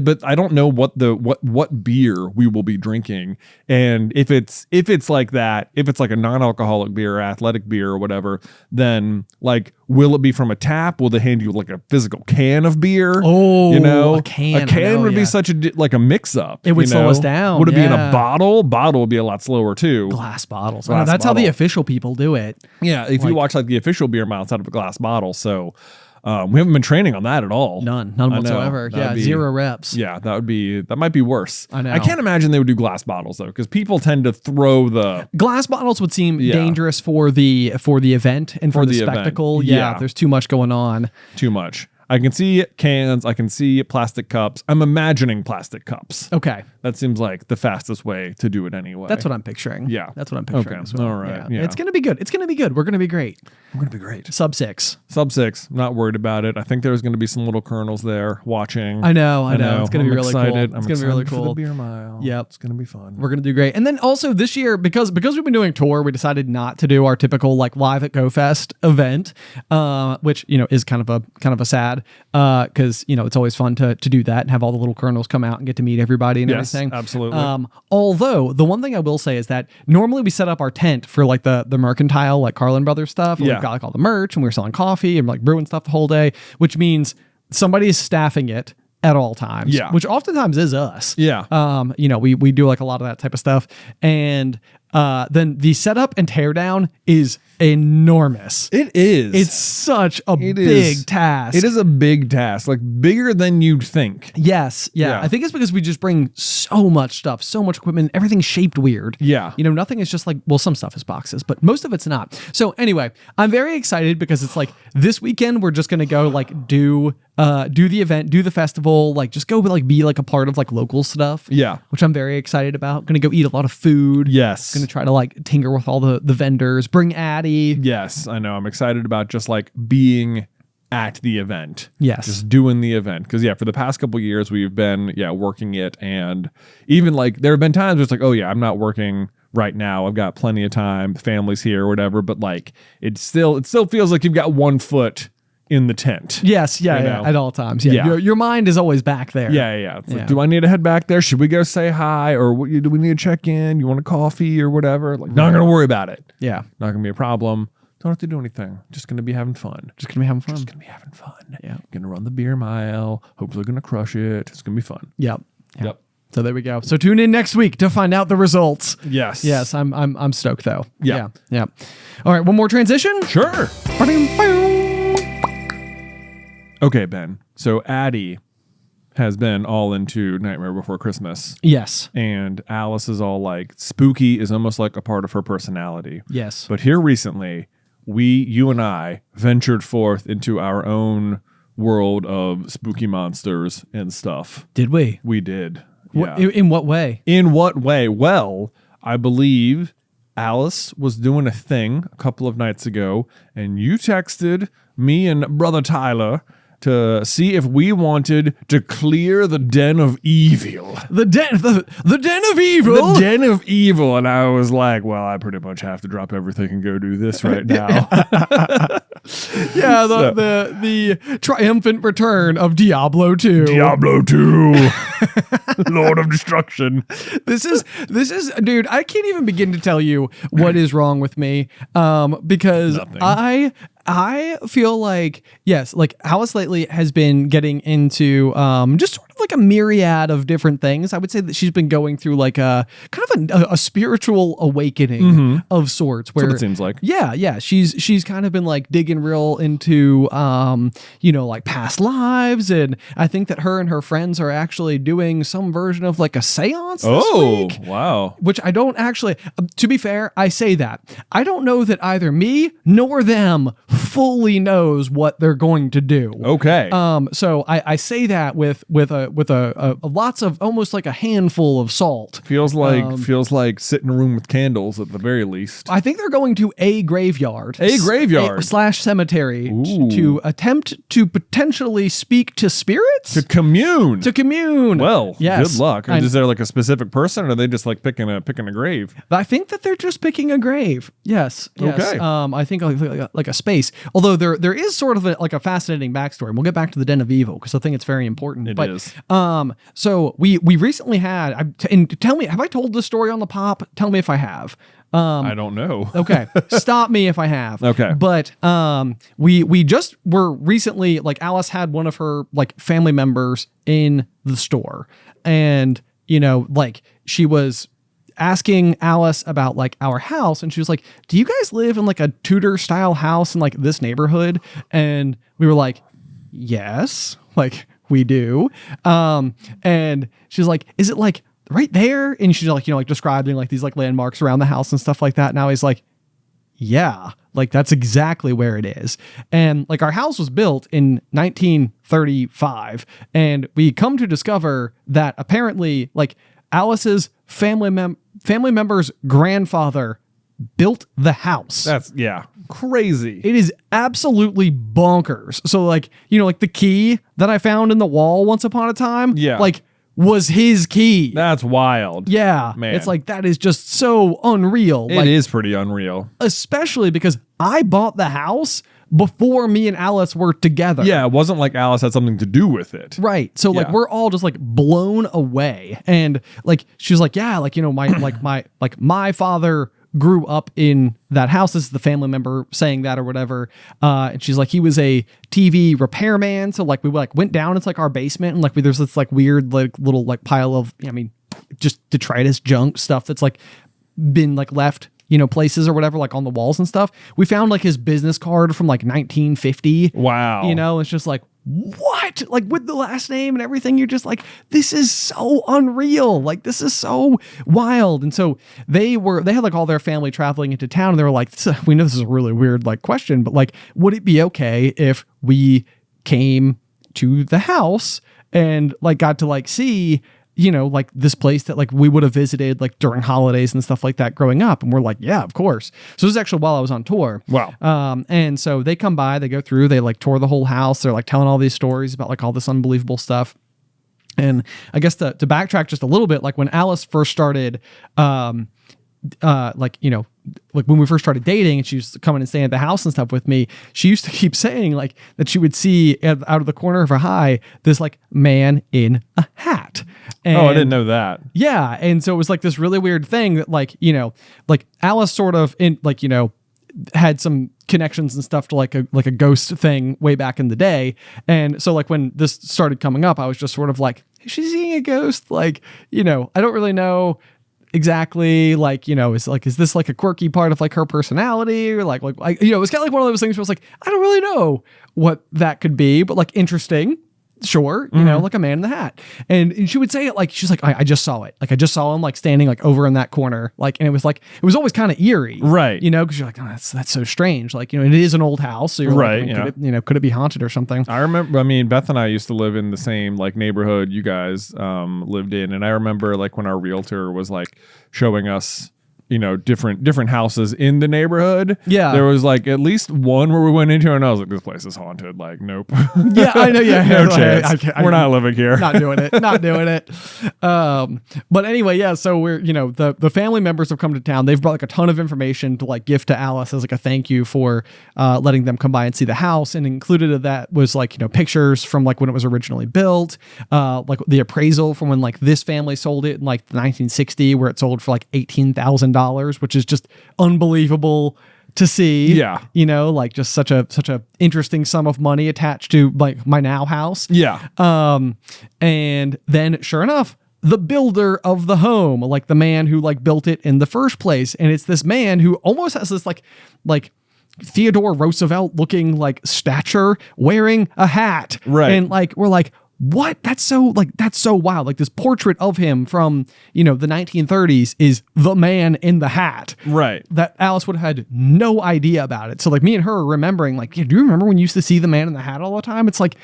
but I don't know what beer we will be drinking, and if it's like that, if it's like a non-alcoholic beer or athletic beer or whatever, then like will it be from a tap? Will they hand you like a physical can of beer? Oh, a a can. A can I know, would yeah. be such like a mix-up. It would slow us down, Would it be in a yeah. bottle? Bottle would be a lot slower too. Glass bottles. Glass That's how the bottle. official people do it. Yeah, if you watch like the official beer mile, it's out of a glass bottle. So we haven't been training on that at all. None I know. whatsoever. That'd Yeah, be- 0 reps. Yeah, that might be worse. I know. I can't imagine they would do glass bottles though, because people tend to throw the Glass bottles would seem Yeah. dangerous for the event and for the the event. spectacle. Yeah. Yeah, there's too much going on. too much. I can see cans. I can see plastic cups. I'm imagining plastic cups. Okay. That seems like the fastest way to do it anyway. That's what I'm picturing. Yeah. That's what I'm picturing. Okay. As well. All right. Yeah. It's going to be good. It's going to be good. We're going to be great. We're gonna be great. Sub 6. Sub 6. Not worried about it. I think there's gonna be some little kernels there watching. I know. It's going to be I'm really excited. cool. I'm It's going to be really excited for cool. the beer mile. Yep. It's gonna be fun. We're going to do great. And then also this year, because we've been doing tour, we decided not to do our typical like live at GoFest event, which, is kind of a sad, because, it's always fun to do that and have all the little kernels come out and get to meet everybody and Yes, everything. absolutely. Although the one thing I will say is that normally we set up our tent for like the mercantile, like Carlin Brothers stuff. And Yeah. We've got like all the merch and we're selling coffee and like brewing stuff the whole day, which means somebody is staffing it at all times. Yeah. Which oftentimes is us. Yeah. We do like a lot of that type of stuff. And then the setup and teardown is enormous. It is. It's such a It big is. task. It is a big task, like bigger than you'd think. Yes. Yeah. Yeah. I think it's because we just bring so much stuff, so much equipment, everything's shaped weird. Yeah. Nothing is just like, well, some stuff is boxes, but most of it's not. So anyway, I'm very excited because it's like this weekend, we're just going to go like do the event, do the festival, like just go like be like a part of like local stuff. Yeah. Which I'm very excited about. Going to go eat a lot of food. Yes. Going to try to like tinker with all the vendors, bring Addie. Yes, I know. I'm excited about just like being at the event. Yes. Just doing the event. Because for the past couple years we've been working it, and even like there have been times where it's like, oh yeah, I'm not working right now. I've got plenty of time. The family's here or whatever. But like it still feels like you've got one foot in the tent. Yes. Yeah. You Yeah. know? At all times. Yeah. Yeah. Your mind is always back there. Yeah. It's Yeah. like, do I need to head back there? Should we go say hi? Or do we need to check in? You want a coffee or whatever? Like, not going to worry about it. Yeah. Not going to be a problem. Don't have to do anything. Just going to be having fun. Just gonna be having fun. Just going to be having fun. Yeah. Going to run the beer mile. Hopefully going to crush it. It's going to be fun. Yep. Yep. So there we go. So tune in next week to find out the results. Yes. Yes, I'm stoked though. Yeah. Yeah. All right, one more transition. Sure. Okay, Ben. So Addie has been all into Nightmare Before Christmas. Yes. And Alyce is all like, spooky is almost like a part of her personality. Yes. But here recently, you and I ventured forth into our own world of spooky monsters and stuff. Did we? We did. What, Yeah. in what way? In what way? Well, I believe Alyce was doing a thing a couple of nights ago, and you texted me and brother Tyler to see if we wanted to clear the den of evil. The den of evil. The den of evil. And I was like, well, I pretty much have to drop everything and go do this right now. Yeah, the triumphant return of Diablo 2. Diablo 2. Lord of Destruction. This is dude, I can't even begin to tell you what is wrong with me. Because Nothing. I feel like, yes, like Alyce lately has been getting into just sort of like a myriad of different things. I would say that she's been going through like a kind of a spiritual awakening of sorts. Where That's what it seems like. Yeah. She's kind of been like digging real into like past lives, and I think that her and her friends are actually doing some version of like a seance this week. Wow. Which I don't actually, to be fair, I say that. I don't know that either me nor them fully knows what they're going to do. Okay. So I say that with a lots of, almost like a handful of salt. Feels like sitting in a room with candles at the very least. I think they're going to a graveyard. Slash cemetery to attempt to potentially speak to spirits? To commune. Well, yes. Good luck. Is there like a specific person, or are they just like picking a grave? I think that they're just picking a grave. Yes. Okay. I think like a space. Although there is sort of like a fascinating backstory. We'll get back to the Den of Evil because I think it's very important. It is. So we recently had, and tell me, have I told this story on the pop? Tell me if I have. I don't know. Okay. Stop me if I have. Okay. But we just were recently, like Alyce had one of her like family members in the store, and like she was asking Alyce about like our house, and she was like, do you guys live in like a Tudor style house in like this neighborhood? And we were like, yes, like we do. And she's like, is it like right there? And she's like, like describing like these like landmarks around the house and stuff like that. Now he's like, yeah, like that's exactly where it is. And like our house was built in 1935, and we come to discover that apparently like Alyce's family member's grandfather built the house. That's crazy. It is absolutely bonkers. So like, like the key that I found in the wall once upon a time, like was his key. That's wild. Yeah. Man. It's like, that is just so unreal. It is pretty unreal. Especially because I bought the house before me and Alyce were together. Yeah, it wasn't like Alyce had something to do with it. Right. So like we're all just like blown away. And like she was like, yeah, like my father grew up in that house. This is the family member saying that or whatever. And she's like, he was a TV repairman. So like we like went down into like our basement, and like there's this like weird like little like pile of just detritus junk stuff that's like been like left places or whatever, like on the walls and stuff. We found like his business card from like 1950. Wow. It's just like, what? Like with the last name and everything, you're just like, this is so unreal. Like this is so wild. And so they had like all their family traveling into town, and they were like, we know this is a really weird like question, but like, would it be okay if we came to the house and like got to like see like this place that like we would have visited like during holidays and stuff like that growing up? And we're like, yeah, of course. So this is actually while I was on tour. Wow. And so they come by, they go through, they like tour the whole house. They're like telling all these stories about like all this unbelievable stuff. And I guess to backtrack just a little bit, like when Alyce first started, like when we first started dating and she was coming and staying at the house and stuff with me, she used to keep saying like that she would see out of the corner of her eye this like man in a hat. And, I didn't know that. Yeah. And so it was like this really weird thing that like, like Alyce sort of in like, had some connections and stuff to like a ghost thing way back in the day. And so like when this started coming up, I was just sort of like, is she seeing a ghost? Like, I don't really know exactly, like, is this like a quirky part of like her personality, or like it's kind of like one of those things where it's like, I don't really know what that could be, but like interesting. Sure, like a man in the hat. And she would say it like, she's like, I just saw it. Like I just saw him like standing like over in that corner. Like, and it was always kind of eerie. Right. Because you're like, oh, that's so strange. Like, it is an old house. So you're right. Like, could it be haunted or something? I remember, Beth and I used to live in the same like neighborhood you guys lived in. And I remember like when our realtor was like showing us different houses in the neighborhood. Yeah. There was like at least one where we went into and I was like, this place is haunted. Like, nope. Yeah, I know. Yeah. No chance. We're not living here. Not doing it. Not doing it. But anyway, yeah. So we're, the family members have come to town. They've brought like a ton of information to like gift to Alyce as like a thank you for letting them come by and see the house. And included of that was like, pictures from like when it was originally built, like the appraisal from when like this family sold it in like 1960, where it sold for like $18,000, which is just unbelievable to see. Yeah. Like just such a interesting sum of money attached to like my now house. Yeah. And then sure enough, the builder of the home, like the man who like built it in the first place. And it's this man who almost has this like Theodore Roosevelt looking like stature, wearing a hat. Right. And like, we're like, what? That's so wild. Like this portrait of him from, the 1930s is the man in the hat. Right. That Alyce would have had no idea about it. So like me and her are remembering like, yeah, do you remember when you used to see the man in the hat all the time? It's like,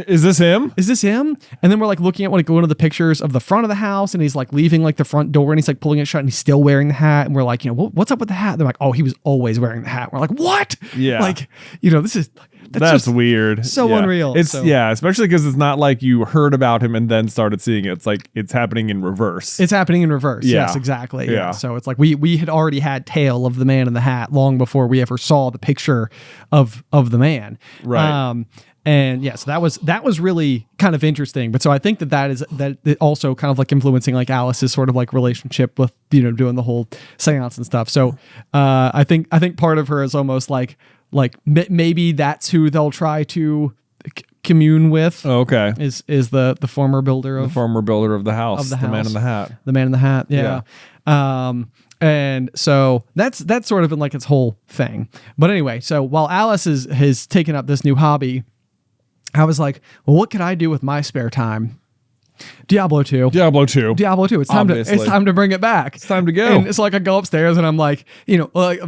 is this him? Is this him? And then we're like looking at when going to the pictures of the front of the house, and he's like leaving like the front door, and he's like pulling it shut, and he's still wearing the hat. And we're like, what's up with the hat? They're like, oh, he was always wearing the hat. We're like, what? Yeah. Like, this is that's weird. So unreal. Yeah, especially because it's not like you heard about him and then started seeing it. It's like it's happening in reverse. It's happening in reverse. Yeah. Yes, exactly. Yeah. Yeah. So it's like we had already had tale of the man in the hat long before we ever saw the picture of the man. Right. And yeah, so that was really kind of interesting. But so I think that it also kind of like influencing like Alyce's sort of like relationship with, doing the whole seance and stuff. So I think part of her is almost like maybe that's who they'll try to commune with. Oh, okay. Is the former builder of the house. The man in the hat. The man in the hat. Yeah. And so that's sort of been like its whole thing. But anyway, so while Alyce has taken up this new hobby, I was like, well, what could I do with my spare time? Diablo 2. Diablo 2. It's time to bring it back. It's time to go. And it's like I go upstairs and I'm like, like,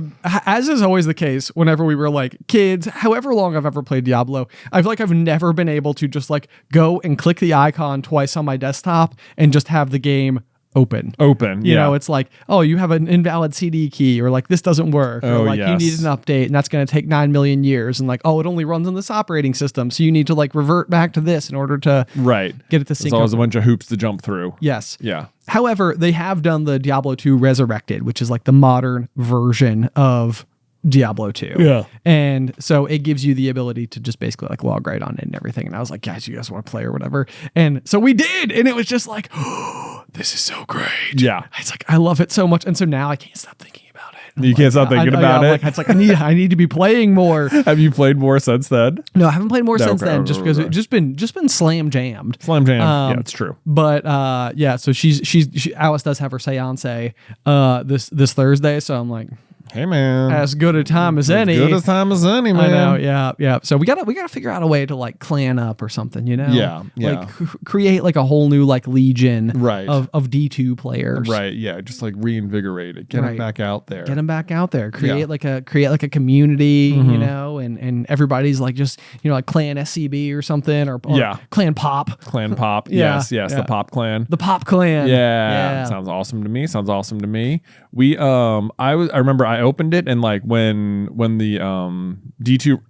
as is always the case whenever we were like kids, however long I've ever played Diablo, I feel like I've never been able to just like go and click the icon twice on my desktop and just have the game open. It's like, oh, you have an invalid CD key, or like this doesn't work, or like you need an update and that's going to take 9 million years, and like, oh, it only runs on this operating system, so you need to like revert back to this in order to get it to sync. There's always a bunch of hoops to jump through. Yes. Yeah. However, they have done the Diablo 2 Resurrected, which is like the modern version of Diablo 2. Yeah. And so it gives you the ability to just basically like log right on in and everything. And I was like, guys, you guys want to play or whatever? And so we did. And it was just like, oh, this is so great. Yeah. It's like, I love it so much. And so now I can't stop thinking about it. You can't stop thinking about it? It's like, I need to be playing more. Have you played more since then? No, I haven't played more since then, just because it's just been slam jammed. Yeah, it's true. But yeah, so Alyce does have her seance this Thursday. So I'm like, hey man, as good a time as any. Good as time as any, man. I know, yeah. So we gotta figure out a way to like clan up or something, Yeah. Like create like a whole new like legion, right, of D2 players, right? Yeah, just like reinvigorate it, get them back out there, create like a community, and everybody's like just like clan SCB or something, or clan pop, yes, the pop clan, yeah. Sounds awesome to me. I remember I opened it, and like when the D2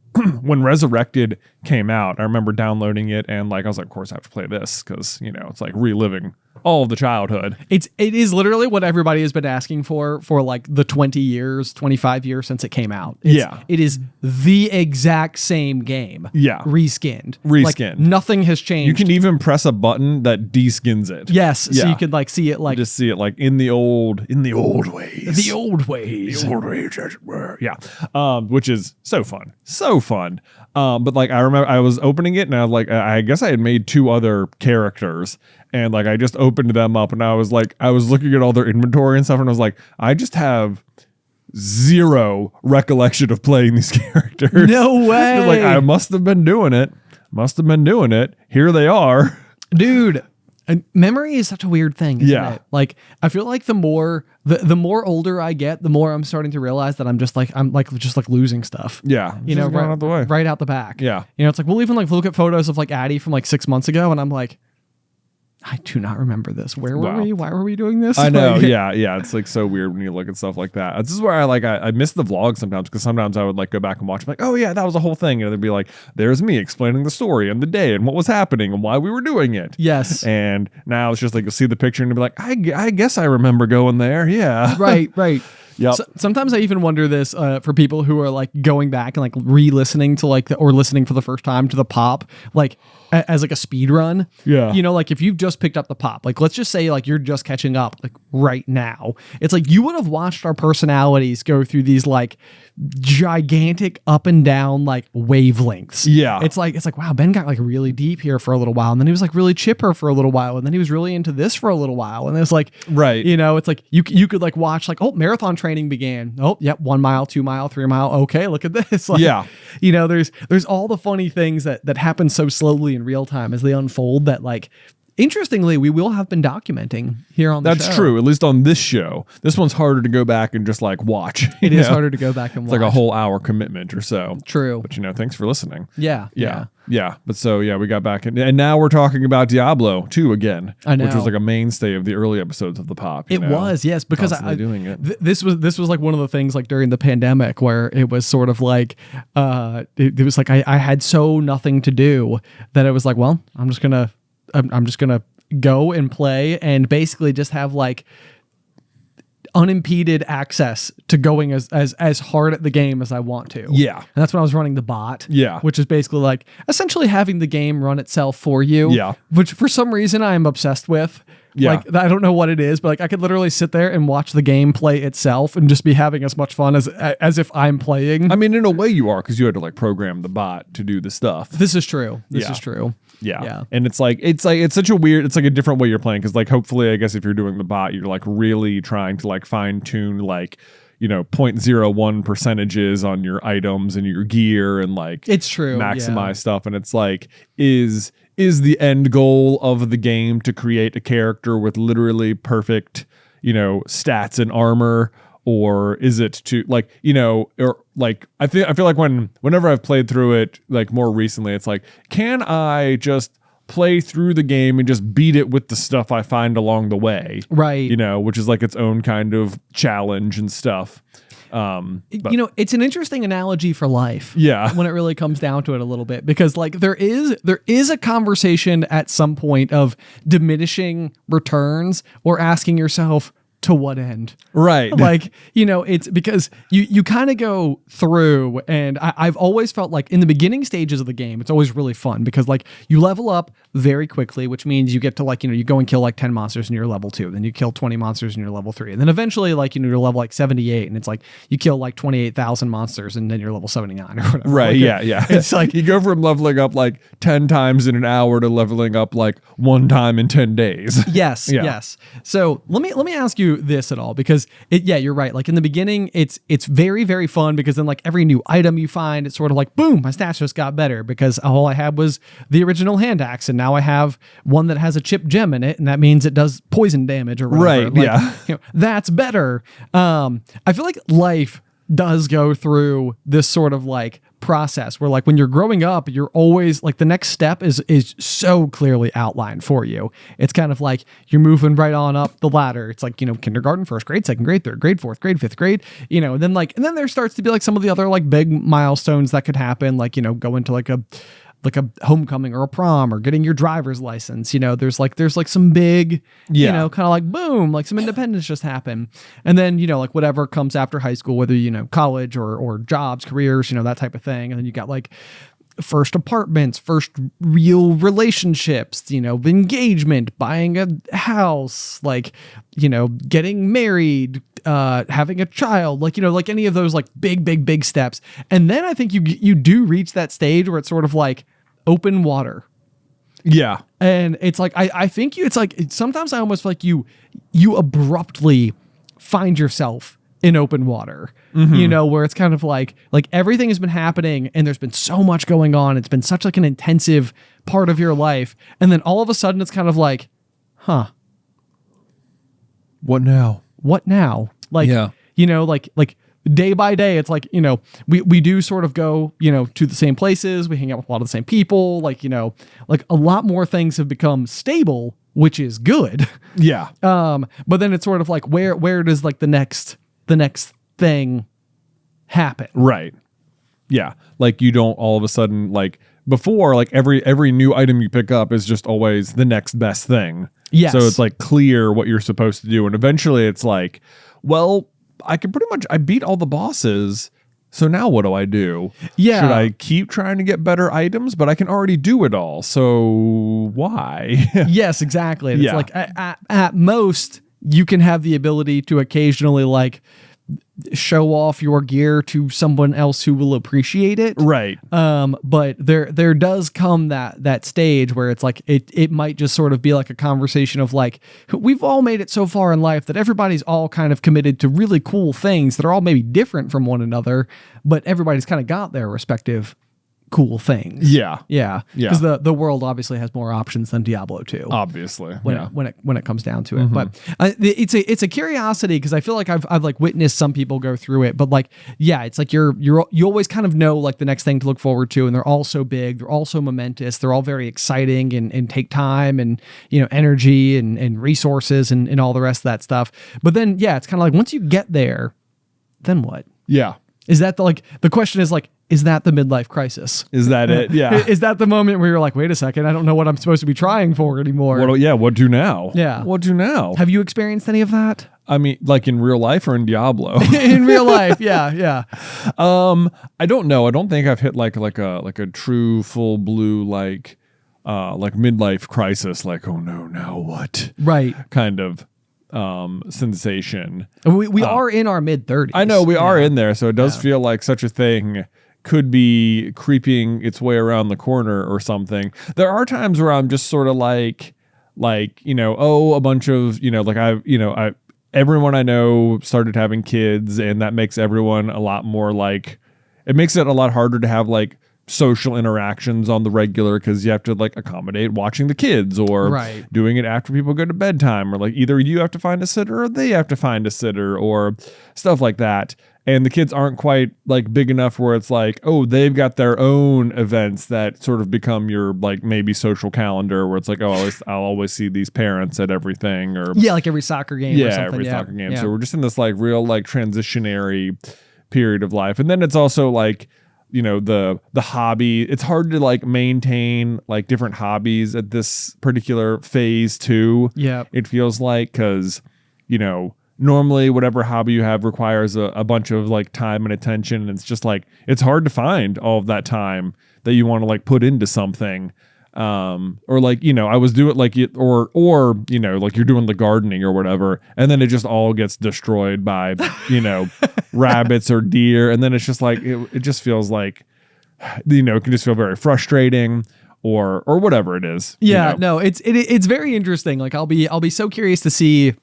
when Resurrected came out, I remember downloading it, and like I was like, of course I have to play this because it's like reliving all of the childhood. It is literally what everybody has been asking for like the 25 years since it came out. It is the exact same game. Yeah. Reskinned. Like, nothing has changed. You can even press a button that deskins it. Yes. Yeah. So you can like see it like just see it like in the old ways. The old ways. As it were. Yeah. Which is so fun. But like I remember I was opening it, and I was like, I guess I had made 2 other characters, and like I just opened them up, and I was looking at all their inventory and stuff, and I was like, I just have zero recollection of playing these characters. No way. Like I must have been doing it. Here they are. Dude. And memory is such a weird thing, isn't it? Like I feel like the more older I get, the more I'm starting to realize that I'm just like losing stuff. Yeah. Right out the way. Right out the back. Yeah. It's like we'll even like look at photos of like Addie from like 6 months ago, and I'm like, I do not remember this. Where were Wow. we? Why were we doing this? I know. Like, Yeah. It's like so weird when you look at stuff like that. This is where I miss the vlog sometimes, because sometimes I would like go back and watch, like, oh yeah, that was a whole thing. And it'd be like, there's me explaining the story and the day and what was happening and why we were doing it. Yes. And now it's just like, you'll see the picture and you'll be like, I guess I remember going there. Yeah. Right. Yep. Sometimes I even wonder this for people who are like going back and like re-listening to like or listening for the first time to the pop, like as like a speed run. Yeah. You know, like if you've just picked up the pop, like let's just say like you're just catching up like right now. It's like you would have watched our personalities go through these like gigantic up and down like wavelengths. Yeah. It's like wow, Ben got like really deep here for a little while, and then he was like really chipper for a little while, and then he was really into this for a little while, and it's like, right. You know, it's like you could like watch like, oh, marathon training began. Oh, yep, 1 mile, 2 mile, 3 mile. Okay, look at this. Like, Yeah. You know, there's all the funny things that happen so slowly in real time as they unfold that like. Interestingly, we will have been documenting here on the show. That's true, at least on this show. This one's harder to go back and just like watch. It is harder to go back and watch. It's like a whole hour commitment or so. True. But thanks for listening. Yeah. But so we got back and now we're talking about Diablo 2 again. I know. Which was like a mainstay of the early episodes of the pop. It was, yes, because I doing it. This was like one of the things like during the pandemic where it was sort of like it was like I had so nothing to do that it was like, well, I'm just gonna go and play and basically just have like unimpeded access to going as hard at the game as I want to. Yeah. And that's when I was running the bot. Yeah. Which is basically like essentially having the game run itself for you. Yeah. Which for some reason I am obsessed with. Yeah. Like, I don't know what it is, but like I could literally sit there and watch the game play itself and just be having as much fun as if I'm playing. I mean, in a way you are, because you had to like program the bot to do the stuff. This is true. This is true. Yeah. And it's such a weird, it's like a different way you're playing. Cause like, hopefully, I guess if you're doing the bot, you're like really trying to like fine tune like, 0.01 percentages on your items and your gear and like it's true. Maximize stuff. And it's like, is the end goal of the game to create a character with literally perfect, stats and armor? Or is it to like, or like, I feel like whenever I've played through it, like more recently, it's like, can I just play through the game and just beat it with the stuff I find along the way? Right. Which is like its own kind of challenge and stuff. It's an interesting analogy for life. Yeah. When it really comes down to it a little bit, because like there is a conversation at some point of diminishing returns or asking yourself, to what end? Right. Like, it's because you kind of go through, and I've always felt like in the beginning stages of the game, it's always really fun because like you level up very quickly, which means you get to like, you go and kill like 10 monsters and you're level 2, then you kill 20 monsters and you're level 3. And then eventually like, you're level like 78 and it's like you kill like 28,000 monsters and then you're level 79 or whatever. Right. Like, yeah. It's like you go from leveling up like 10 times in an hour to leveling up like 1 time in 10 days. Yes. Yeah. Yes. So let me ask you this at all, because you're right. Like in the beginning, it's very, very fun because then like every new item you find, it's sort of like, boom, my stats just got better because all I had was the original hand axe. And now I have one that has a chip gem in it. And that means it does poison damage or whatever. Right. Like, yeah. That's better. I feel like life does go through this sort of like process where like when you're growing up, you're always like the next step is so clearly outlined for you. It's kind of like you're moving right on up the ladder. It's like, kindergarten, first grade, second grade, third grade, fourth grade, fifth grade, and then there starts to be like some of the other like big milestones that could happen, like, go into like a homecoming or a prom or getting your driver's license. There's like some big, kind of like boom, like some independence just happened. And then, like whatever comes after high school, whether, college or jobs, careers, that type of thing. And then you got like first apartments, first real relationships, engagement, buying a house, like, getting married, having a child, like, like any of those like big steps. And then I think you do reach that stage where it's sort of like open water. Yeah. And it's like, I think it's like, sometimes I almost feel like you abruptly find yourself in open water, where it's kind of like everything has been happening and there's been so much going on. It's been such like an intensive part of your life. And then all of a sudden it's kind of like, what now? Like, yeah. Like day by day, it's like, we do sort of go, to the same places. We hang out with a lot of the same people, like, like a lot more things have become stable which is good. Yeah. But then it's sort of like where does like the next thing happen? Right. Yeah. Like you don't all of a sudden, like before, like every new item you pick up is just always the next best thing. Yes. So it's like clear what you're supposed to do. And eventually it's like, well, I beat all the bosses. So now what do I do? Yeah. Should I keep trying to get better items? But I can already do it all. So why? Yes, exactly. It's Yeah. like at most you can have the ability to occasionally like show off your gear to someone else who will appreciate it. Right. But there does come that stage where it's like it might just sort of be like a conversation of like, we've all made it so far in life that everybody's all kind of committed to really cool things that are all maybe different from one another, but everybody's kind of got their respective cool things. Yeah. Yeah. Yeah. Because the world obviously has more options than Diablo 2. Obviously. When it comes down to it. But it's a curiosity because I feel like I've like witnessed some people go through it, but like, yeah, it's like you always kind of know like the next thing to look forward to, and they're all so big, they're all so momentous, they're all very exciting and take time and, you know, energy and resources and all the rest of that stuff. But then, yeah, it's kind of like once you get there, then what? Yeah. Is that the question is like, is that the midlife crisis? Is that it? Yeah. Is that the moment where you're like, wait a second, I don't know what I'm supposed to be trying for anymore? What do now? Yeah. What do now? Have you experienced any of that? I mean, like in real life or in Diablo? In real life, yeah. I don't know. I don't think I've hit like a true full blue like midlife crisis, like, oh no, now what? Right. Kind of sensation. We are in our mid-30s. I know we are in there, so it does feel like such a thing could be creeping its way around the corner or something. There are times where I'm just sort of like, you know, a bunch of, you know, like everyone I know started having kids, and that makes everyone a lot more like, it makes it a lot harder to have like social interactions on the regular because you have to like accommodate watching the kids or doing it after people go to bedtime, or like either you have to find a sitter or they have to find a sitter or stuff like that. And the kids aren't quite like big enough where it's like, oh, they've got their own events that sort of become your like maybe social calendar where it's like, oh, I'll always see these parents at everything, or like every soccer game or something. Every soccer game. So we're just in this like real like transitionary period of life. And then it's also like, you know, the hobby, it's hard to like maintain like different hobbies at this particular phase too. Yeah. It feels like, because, you know, normally whatever hobby you have requires a bunch of like time and attention. And it's just like, it's hard to find all of that time that you want to like put into something. Or like, you know, I was doing like it, or, you know, like you're doing the gardening or whatever, and then it just all gets destroyed by, you know, rabbits or deer. And then it's just like, it just feels like, you know, it can just feel very frustrating or whatever it is. Yeah, you know? no, it's very interesting. Like I'll be so curious to see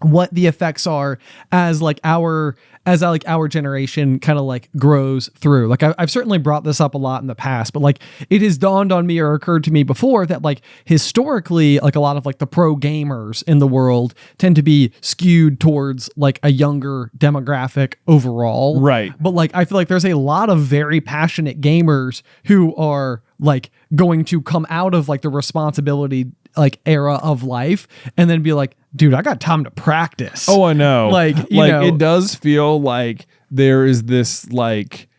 what the effects are as our generation kind of like grows through. Like I've certainly brought this up a lot in the past, but like it has dawned on me or occurred to me before that like historically, like a lot of like the pro gamers in the world tend to be skewed towards like a younger demographic overall. Right. But like I feel like there's a lot of very passionate gamers who are like going to come out of like the responsibility like era of life and then be like, dude, I got time to practice. Oh, I know. Like, you know, it does feel like there is this like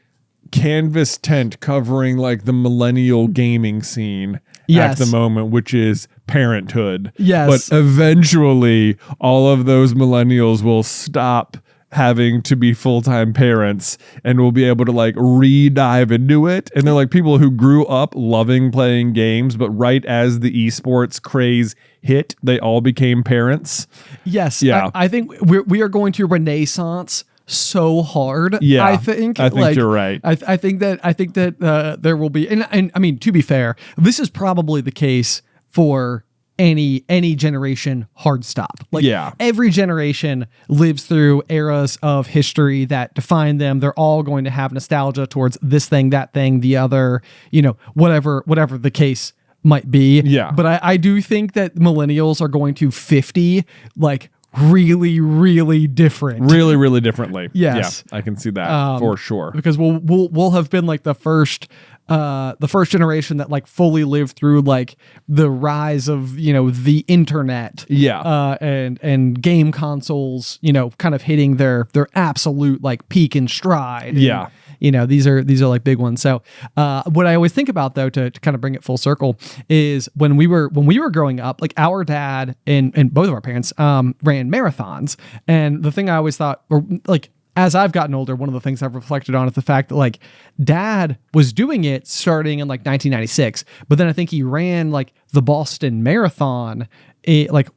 canvas tent covering like the millennial gaming scene at the moment, which is parenthood. Yes. But eventually all of those millennials will stop having to be full-time parents and will be able to like re-dive into it. And they're like people who grew up loving playing games, but right as the esports craze hit, they all became parents. Yes. Yeah. I think we are going to Renaissance so hard. Yeah. I think like, you're right. I think that there will be, and I mean, to be fair, this is probably the case for any generation hard stop. Like every generation lives through eras of history that define them. They're all going to have nostalgia towards this thing, that thing, the other, you know, whatever the case might be. Yeah. But I do think that millennials are going to 50 like really, really different. Really, really differently. Yes. Yeah, I can see that for sure. Because we'll have been like the first generation that like fully lived through like the rise of, you know, the internet. Yeah. And game consoles, you know, kind of hitting their absolute like peak and stride. And, Yeah. you know, these are like big ones. So what I always think about, though, to kind of bring it full circle, is when we were growing up, like our dad and both of our parents ran marathons. And the thing I always thought, or like as I've gotten older, one of the things I've reflected on is the fact that like dad was doing it starting in like 1996, but then I think he ran like the Boston Marathon, like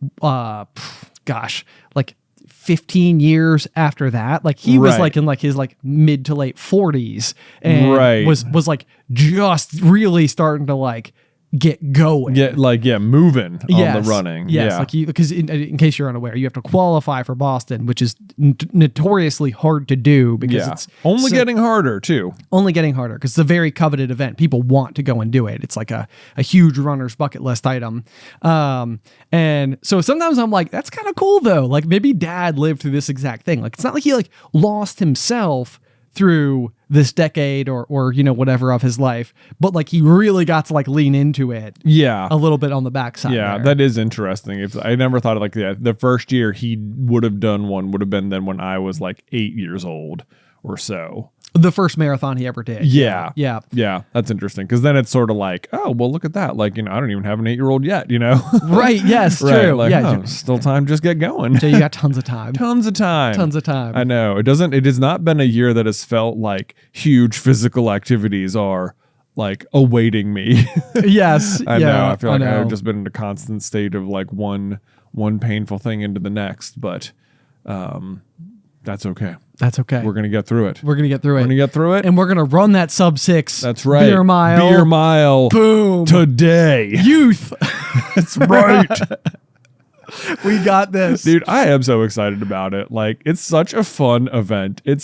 15 years after that. Like he was like in like his like mid to late 40s and was like just really starting to like get going. Moving on the running. Yes, Yeah. like because in case you're unaware, you have to qualify for Boston, which is notoriously hard to do because it's only getting harder too. Only getting harder because it's a very coveted event. People want to go and do it. It's like a huge runner's bucket list item. And so sometimes I'm like, that's kind of cool though. Like maybe dad lived through this exact thing. Like it's not like he like lost himself through this decade or you know whatever of his life, but like he really got to like lean into it a little bit on the backside. That is interesting. If I never thought of like the first year he would have done one would have been then when I was like 8 years old or so. The first marathon he ever did. Yeah. That's interesting because then it's sort of like, oh well, look at that. Like, you know, I don't even have an 8-year-old yet. You know, right? Yes, true. Like, yeah, still time. Just get going. So you got tons of time. Tons of time. I know it doesn't. It has not been a year that has felt like huge physical activities are like awaiting me. Yes, I know. I feel like I've just been in a constant state of like one painful thing into the next, but that's okay. That's okay. We're gonna get through it. And we're gonna run that sub 6. That's right. Beer mile. Boom. Today. Youth. That's right. We got this. Dude, I am so excited about it. Like, it's such a fun event. It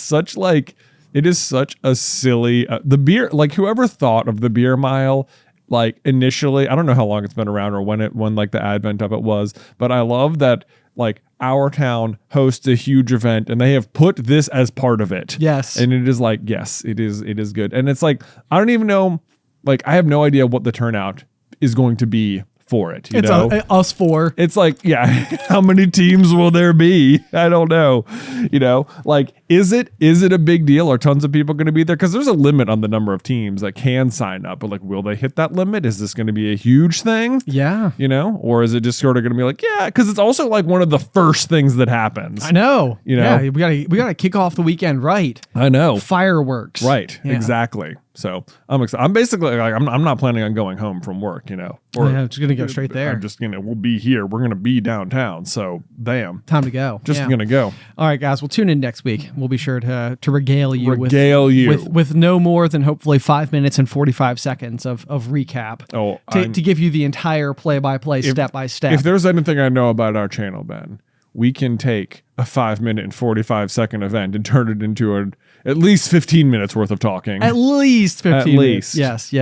is such a silly, the beer, like whoever thought of the beer mile, like initially, I don't know how long it's been around or when like the advent of it was, but I love that like our town hosts a huge event and they have put this as part of it. Yes. And it is like, yes, it is good. And it's like, I don't even know, like I have no idea what the turnout is going to be for it. You know? Us four. It's like, yeah, how many teams will there be? I don't know. You know, like, is it a big deal? Are tons of people going to be there? Because there's a limit on the number of teams that can sign up. But like, will they hit that limit? Is this going to be a huge thing? Yeah. You know, or is it just sort of going to be like, yeah, because it's also like one of the first things that happens. I know. You know, yeah, we gotta kick off the weekend right. I know. Fireworks. Right. Yeah. Exactly. So I'm excited. I'm basically like, I'm not planning on going home from work, you know, or I'm just going to go straight there. I'm just, we'll be here. We're going to be downtown. So bam. Time to go. Just going to go. All right, guys. We'll tune in next week. We'll be sure to regale you with no more than hopefully 5 minutes and 45 seconds of recap. To give you the entire play-by-play, step-by-step. If there's anything I know about our channel, Ben, we can take a 5 minute and 45 second event and turn it into at least 15 minutes worth of talking. At least 15 minutes. Yes.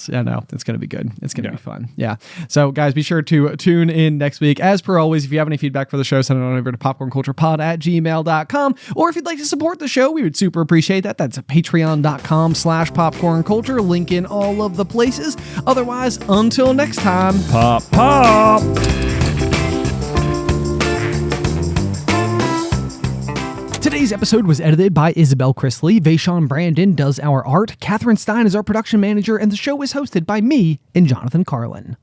I know. It's going to be good. It's going to be fun. Yeah. So guys, be sure to tune in next week. As per always, if you have any feedback for the show, send it on over to popcornculturepod@gmail.com. Or if you'd like to support the show, we would super appreciate that. That's at patreon.com/popcornculture. Link in all of the places. Otherwise, until next time, pop. Today's episode was edited by Isybelle Christley. Vaishon Brandon does our art. Catherine Stein is our production manager, and the show is hosted by me and Jonathan Carlin.